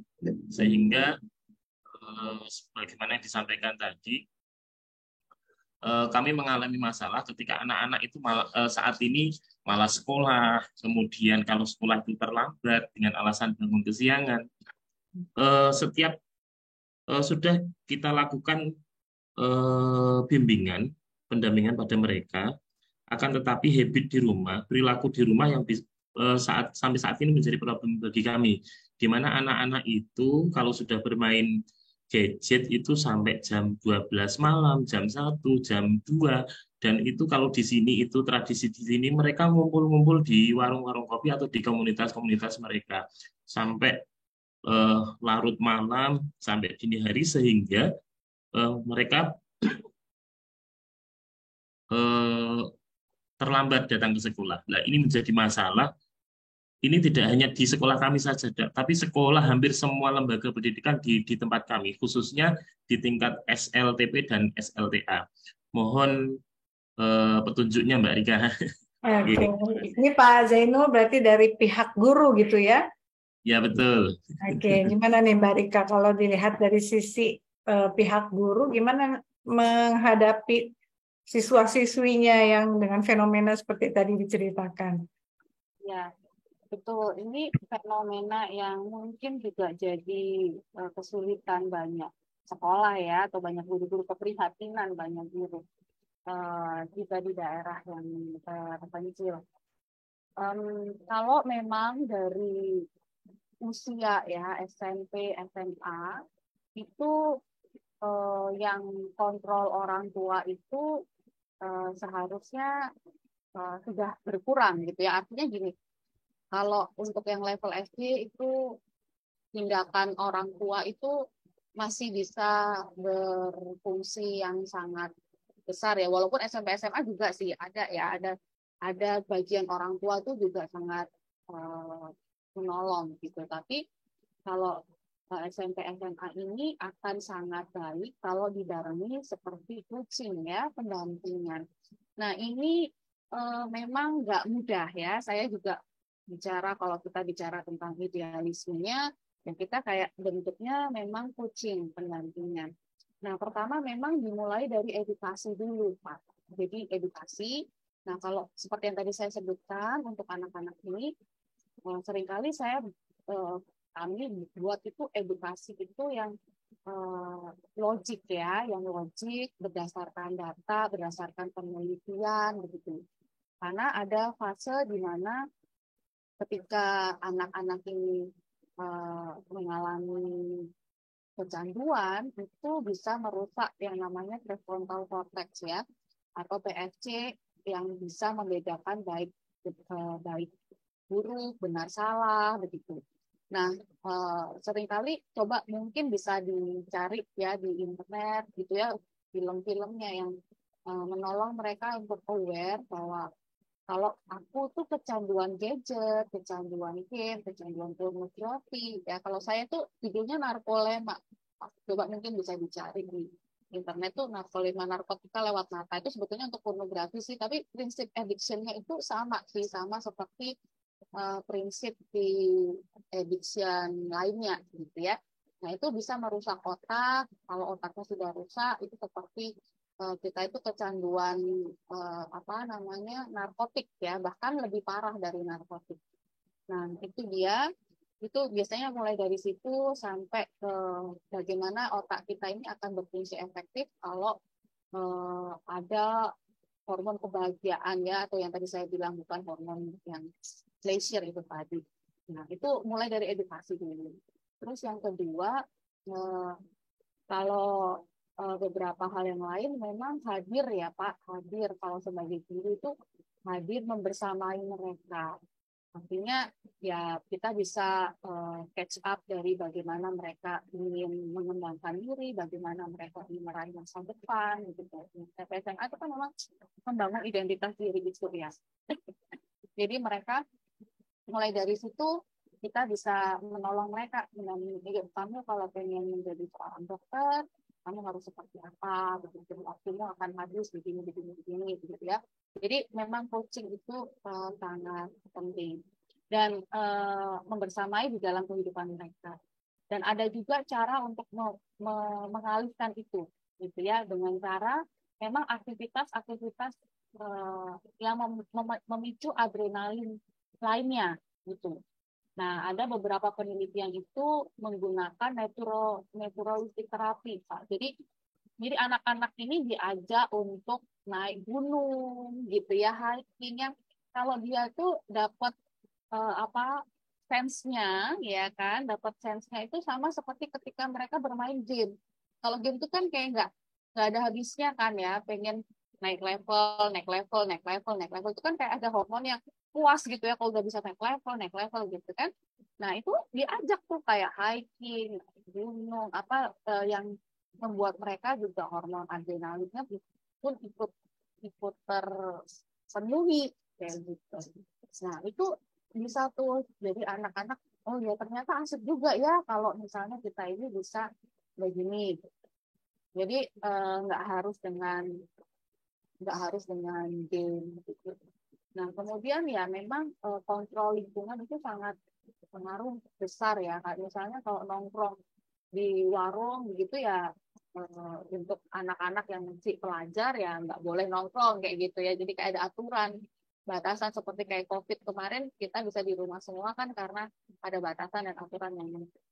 sehingga sebagaimana yang disampaikan tadi, kami mengalami masalah ketika anak-anak itu saat ini malas sekolah, kemudian kalau sekolah itu terlambat dengan alasan bangun kesiangan. Setiap sudah kita lakukan bimbingan, pendampingan pada mereka, akan tetapi habit di rumah, perilaku di rumah yang sampai saat ini menjadi problem bagi kami, di mana anak-anak itu kalau sudah bermain gadget itu sampai jam 12 malam, jam 1, jam 2, dan itu kalau di sini itu tradisi di sini mereka ngumpul-ngumpul di warung-warung kopi atau di komunitas-komunitas mereka sampai larut malam, sampai dini hari, sehingga mereka terlambat datang ke sekolah. Nah, ini menjadi masalah. Ini tidak hanya di sekolah kami saja, tapi sekolah hampir semua lembaga pendidikan di tempat kami, khususnya di tingkat SLTP dan SLTA. Mohon petunjuknya, Mbak Rika. Oke. Ini Pak Zainul berarti dari pihak guru gitu ya? Ya, betul. Oke, gimana nih Mbak Rika kalau dilihat dari sisi pihak guru, gimana menghadapi siswa-siswinya yang dengan fenomena seperti tadi diceritakan? Ya, betul. Ini fenomena yang mungkin juga jadi kesulitan banyak sekolah ya, atau banyak guru-guru, keprihatinan banyak guru juga di daerah yang terpencil. Kalau memang dari usia ya SMP, SMA itu yang kontrol orang tua itu seharusnya sudah berkurang gitu ya. Artinya gini, kalau untuk yang level SD itu tindakan orang tua itu masih bisa berfungsi yang sangat besar ya. Walaupun SMP SMA juga sih ada ya, ada bagian orang tua itu juga sangat menolong gitu. Tapi kalau SMP SMA ini akan sangat baik kalau dibarengi seperti coaching ya, pendampingan. Nah ini memang nggak mudah ya. Saya juga kalau kita bicara tentang idealismenya, ya kita kayak bentuknya memang coaching, pendampingan. Nah pertama memang dimulai dari edukasi dulu, Pak. Jadi edukasi. Nah kalau seperti yang tadi saya sebutkan untuk anak-anak ini, seringkali kami buat itu edukasi itu yang logik ya, yang logik berdasarkan data, berdasarkan penelitian begitu. Karena ada fase di mana ketika anak-anak ini mengalami kecanduan, itu bisa merusak yang namanya prefrontal cortex ya, atau PFC, yang bisa membedakan baik buruk, benar salah begitu. Nah, seringkali coba mungkin bisa dicari ya di internet gitu ya, film-filmnya yang menolong mereka untuk aware bahwa kalau aku tuh kecanduan gadget, kecanduan game, kecanduan pornografi, ya kalau saya tuh judulnya narkolema. Coba mungkin bisa dicari di internet tuh narkolema, narkotika lewat mata, itu sebetulnya untuk pornografi sih, tapi prinsip addiction-nya itu sama sih, sama seperti prinsip di addiction lainnya gitu ya. Nah itu bisa merusak otak. Kalau otaknya sudah rusak, itu seperti kita itu kecanduan narkotik ya, bahkan lebih parah dari narkotik. Nah itu dia, itu biasanya mulai dari situ sampai ke bagaimana otak kita ini akan berfungsi efektif kalau ada hormon kebahagiaan ya, atau yang tadi saya bilang bukan hormon yang pleasure itu tadi. Nah itu mulai dari edukasi dulu. Terus yang kedua, kalau beberapa hal yang lain memang hadir ya Pak, hadir kalau sebagai guru itu hadir membersamai mereka. Artinya ya kita bisa catch up dari bagaimana mereka ingin mengembangkan diri, bagaimana mereka ingin meraih masa depan gitu. SMA itu kan memang membangun identitas diri itu ya. Jadi mereka mulai dari situ kita bisa menolong mereka. Kamu kalau pengen menjadi seorang dokter, kamu harus seperti apa, begitu waktumu akan habis begini gitu ya. Jadi memang coaching itu sangat penting dan membersamai di dalam kehidupan mereka. Dan ada juga cara untuk mengalihkan itu, gitu ya, dengan cara memang aktivitas-aktivitas yang memicu adrenalin lainnya, gitu. Nah, ada beberapa penelitian itu menggunakan naturalistic therapy, Pak. Jadi Jadi anak-anak ini diajak untuk naik gunung gitu ya, hiking yang kalau dia tuh dapat apa sense-nya ya kan, dapat sense-nya itu sama seperti ketika mereka bermain game. Kalau game itu kan kayak nggak ada habisnya kan ya, pengen naik level, naik level, naik level, naik level itu kan kayak ada hormon yang puas gitu ya kalau udah bisa naik level gitu kan. Nah itu diajak tuh kayak hiking, gunung, apa yang membuat mereka juga hormon adrenalinnya pun ikut terpenuhi kayak gitu. Nah itu bisa tuh jadi anak-anak oh ya ternyata asik juga ya kalau misalnya kita ini bisa begini. Jadi nggak harus dengan game gitu. Nah kemudian ya memang kontrol lingkungan itu sangat pengaruh besar ya. Kayak misalnya kalau nongkrong di warung begitu ya untuk anak-anak yang masih pelajar ya nggak boleh nongkrong kayak gitu ya. Jadi kayak ada aturan batasan seperti kayak COVID kemarin kita bisa di rumah semua kan karena ada batasan dan aturan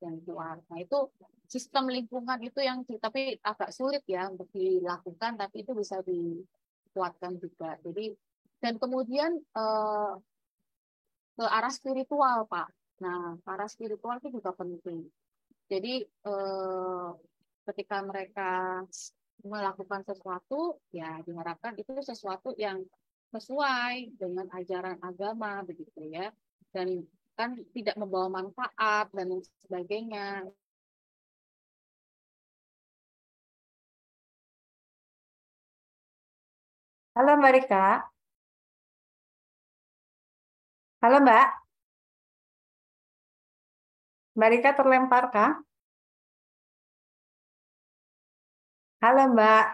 yang keluar. Nah itu sistem lingkungan itu yang tapi agak sulit ya untuk dilakukan tapi itu bisa dikuatkan juga. Jadi dan kemudian ke arah spiritual Pak. Nah ke arah spiritual itu juga penting. Jadi ketika mereka melakukan sesuatu ya diharapkan itu sesuatu yang sesuai dengan ajaran agama begitu ya dan kan tidak membawa manfaat dan sebagainya. Halo Mbak Rika. Halo Mbak. Mbak Rika terlempar kah? Halo Mbak.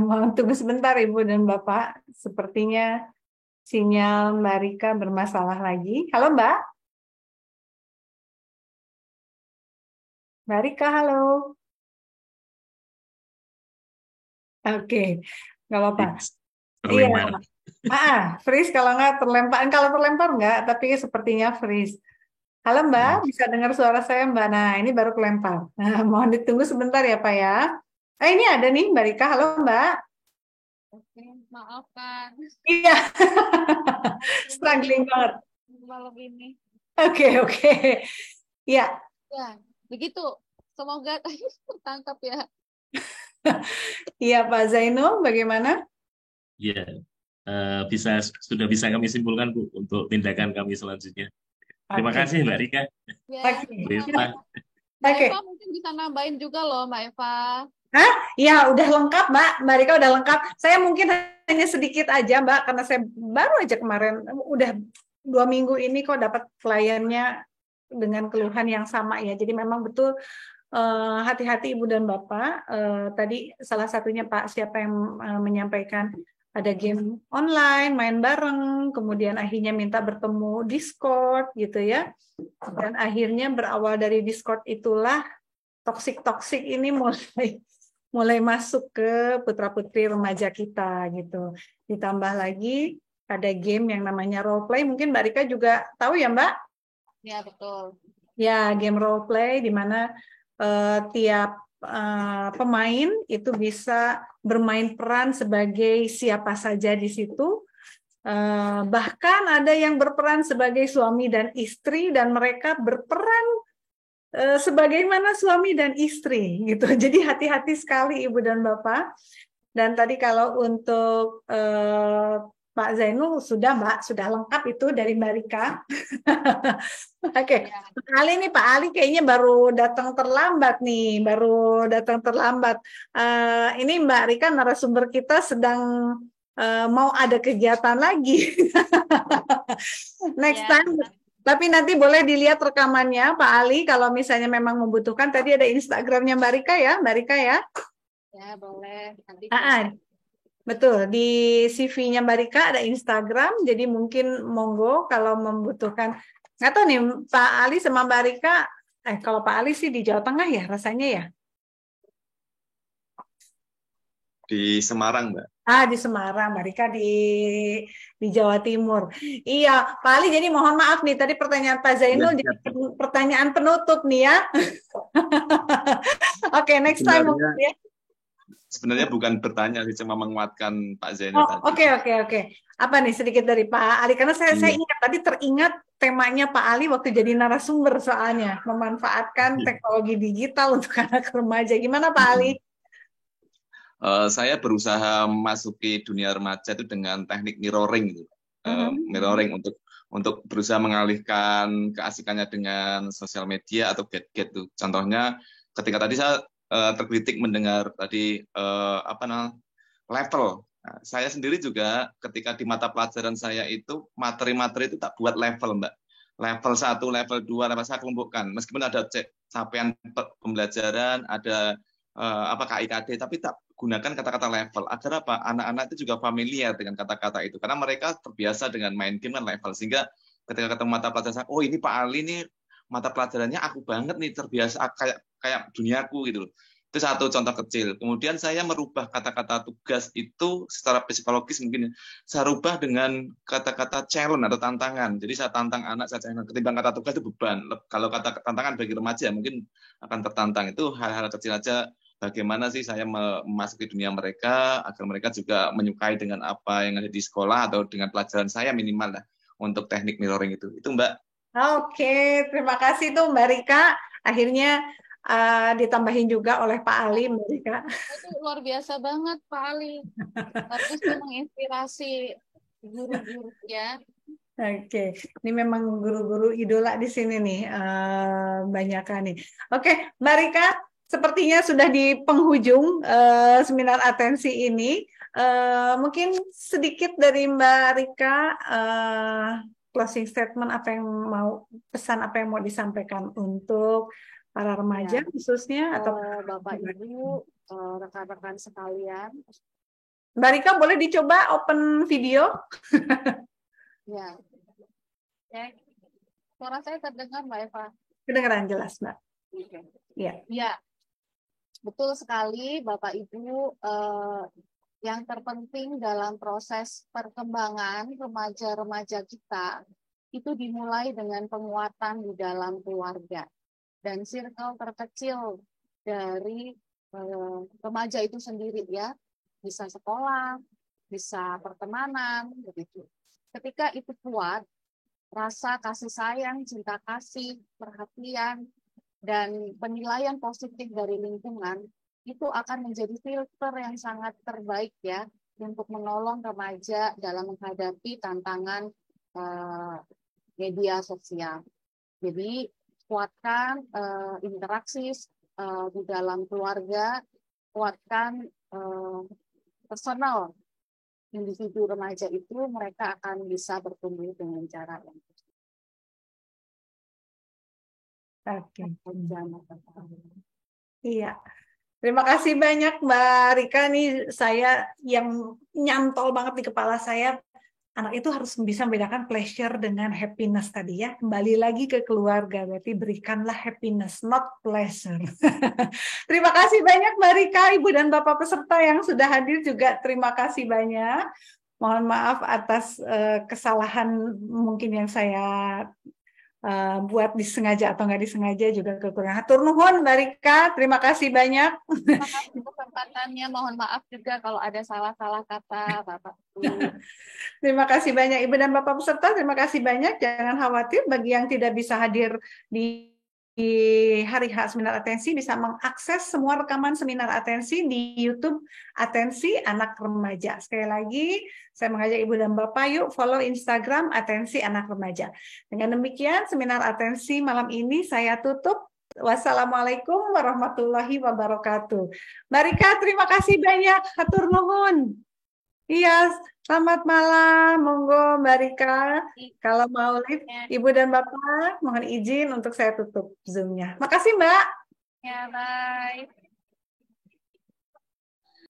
Mohon tunggu sebentar Ibu dan Bapak. Sepertinya sinyal Mbak Rika bermasalah lagi. Halo Mbak. Mbak Rika, halo. Oke, nggak apa-apa. Iya, Terlempar. freeze kalau nggak terlempar. Kalau terlempar nggak, tapi sepertinya freeze. Halo Mbak, bisa dengar suara saya Mbak? Nah, ini baru kelempar. Nah, mohon ditunggu sebentar ya Pak ya. Ini ada nih Mbak Rika. Halo Mbak. Oke, maafkan. Iya, struggling banget. Malam ini. Oke. Iya. Ya, begitu. Semoga tertangkap ya. Iya Pak Zainul, bagaimana? Iya, sudah bisa kami simpulkan Bu untuk tindakan kami selanjutnya. Terima kasih Mbak Rika. Ya, Oke. Mbak Eva mungkin bisa nambahin juga loh Mbak Eva. Hah? Ya, udah lengkap Mbak. Mbak Rika udah lengkap. Saya mungkin hanya sedikit aja Mbak, karena saya baru aja kemarin, udah 2 minggu ini kok dapat kliennya dengan keluhan yang sama ya. Jadi memang betul hati-hati Ibu dan Bapak. Tadi salah satunya Pak siapa yang menyampaikan ada game online, main bareng, kemudian akhirnya minta bertemu Discord gitu ya. Dan akhirnya berawal dari Discord itulah toksik ini mulai masuk ke putra-putri remaja kita gitu. Ditambah lagi ada game yang namanya role play, mungkin Mbak Rika juga tahu ya Mbak? Ya, betul. Ya, game role play di mana tiap pemain itu bisa bermain peran sebagai siapa saja di situ. Bahkan ada yang berperan sebagai suami dan istri dan mereka berperan sebagaimana suami dan istri gitu. Jadi hati-hati sekali Ibu dan Bapak. Dan tadi kalau untuk Pak Zainul sudah lengkap itu dari Mbak Rika. Oke, Pak Ali nih, Pak Ali kayaknya baru datang terlambat nih, ini Mbak Rika narasumber kita sedang mau ada kegiatan lagi. Next time. Tapi nanti boleh dilihat rekamannya, Pak Ali, kalau misalnya memang membutuhkan. Tadi ada Instagramnya Mbak Rika ya, Ya, boleh. Nanti betul, di CV-nya Mbak Rika ada Instagram, jadi mungkin monggo kalau membutuhkan. Nggak tahu nih, Pak Ali sama Mbak Rika, kalau Pak Ali sih di Jawa Tengah ya rasanya ya? Di Semarang, Mbak. Di Semarang, Mbak Rika di Jawa Timur. Iya, Pak Ali, jadi mohon maaf nih, tadi pertanyaan Pak Zainul jadi pertanyaan penutup nih ya. Oke, next time mungkin ya. Sebenarnya bukan bertanya sih, cuma menguatkan Pak Zainal Oh, tadi. oke. Apa nih sedikit dari Pak Ali? Karena saya Iya. ingat tadi teringat temanya Pak Ali waktu jadi narasumber soalnya memanfaatkan teknologi digital untuk anak remaja. Gimana Pak Ali? Saya berusaha memasuki dunia remaja itu dengan teknik mirroring gitu. Mirroring untuk berusaha mengalihkan keasikannya dengan sosial media atau gadget tuh. Contohnya ketika tadi saya terkritik mendengar tadi level. Nah, saya sendiri juga ketika di mata pelajaran saya itu materi-materi itu tak buat level, Mbak. Level 1, level 2, level saya kelompokkan. Meskipun ada capaian pembelajaran, ada KIKD, tapi tak gunakan kata-kata level. Agar apa? Anak-anak itu juga familiar dengan kata-kata itu. Karena mereka terbiasa dengan main game kan level. Sehingga ketika ketemu mata pelajaran saya, oh ini Pak Ali nih mata pelajarannya aku banget nih, terbiasa kayak duniaku gitu loh. Itu satu contoh kecil. Kemudian saya merubah kata-kata tugas itu secara psikologis mungkin saya rubah dengan kata-kata challenge atau tantangan. Jadi saya tantang anak, saya challenge. Ketimbang kata tugas itu beban. Kalau kata tantangan bagi remaja mungkin akan tertantang. Itu hal-hal kecil aja. Bagaimana sih saya memasuki dunia mereka agar mereka juga menyukai dengan apa yang ada di sekolah atau dengan pelajaran saya minimal lah untuk teknik mirroring itu. Itu Mbak. Oke, terima kasih tuh Mbak Rika. Akhirnya ditambahin juga oleh Pak Ali, Mbak Rika. Itu luar biasa banget Pak Ali. Harus tuh menginspirasi guru-guru ya. Oke, ini memang guru-guru idola di sini nih, banyak kan nih. Oke, Mbak Rika, sepertinya sudah di penghujung seminar atensi ini. Mungkin sedikit dari Mbak Rika, closing statement apa yang pesan apa yang mau disampaikan untuk para remaja khususnya atau Bapak Ibu, rekan-rekan sekalian. Mbak Rika boleh dicoba open video? Ya. Suara saya terdengar Mbak Eva? Kedengaran jelas, Mbak. Ya. Ya. Betul sekali Bapak Ibu, yang terpenting dalam proses perkembangan remaja-remaja kita itu dimulai dengan penguatan di dalam keluarga dan circle terkecil dari remaja itu sendiri ya, bisa sekolah, bisa pertemanan, begitu. Ketika itu kuat, rasa kasih sayang, cinta kasih, perhatian, dan penilaian positif dari lingkungan itu akan menjadi filter yang sangat terbaik ya untuk menolong remaja dalam menghadapi tantangan media sosial. Jadi kuatkan interaksi di dalam keluarga, kuatkan personal individu remaja itu, mereka akan bisa bertumbuh dengan cara yang Oke. Iya. Terima kasih banyak Mbak Rika. Nih saya yang nyantol banget di kepala saya, anak itu harus bisa membedakan pleasure dengan happiness tadi ya. Kembali lagi ke keluarga, berarti berikanlah happiness, not pleasure. Terima kasih banyak Mbak Rika, Ibu dan Bapak peserta yang sudah hadir juga. Terima kasih banyak. Mohon maaf atas kesalahan mungkin yang saya buat disengaja atau nggak disengaja juga kekurangan. Hatur nuhun Mbak Rika, terima kasih banyak. Terima kasih kesempatannya, mohon maaf juga kalau ada salah-salah kata Bapak. Terima kasih banyak Ibu dan Bapak peserta, terima kasih banyak. Jangan khawatir bagi yang tidak bisa hadir di hari H Seminar Atensi bisa mengakses semua rekaman Seminar Atensi di YouTube Atensi Anak Remaja. Sekali lagi, saya mengajak Ibu dan Bapak yuk follow Instagram Atensi Anak Remaja. Dengan demikian, Seminar Atensi malam ini saya tutup. Wassalamualaikum warahmatullahi wabarakatuh. Mbak Rika, terima kasih banyak. Hatur nuhun. Iya, selamat malam. Monggo Mbak Rika. Kalau mau live, Ibu dan Bapak, mohon izin untuk saya tutup Zoom-nya. Makasih Mbak. Ya, bye.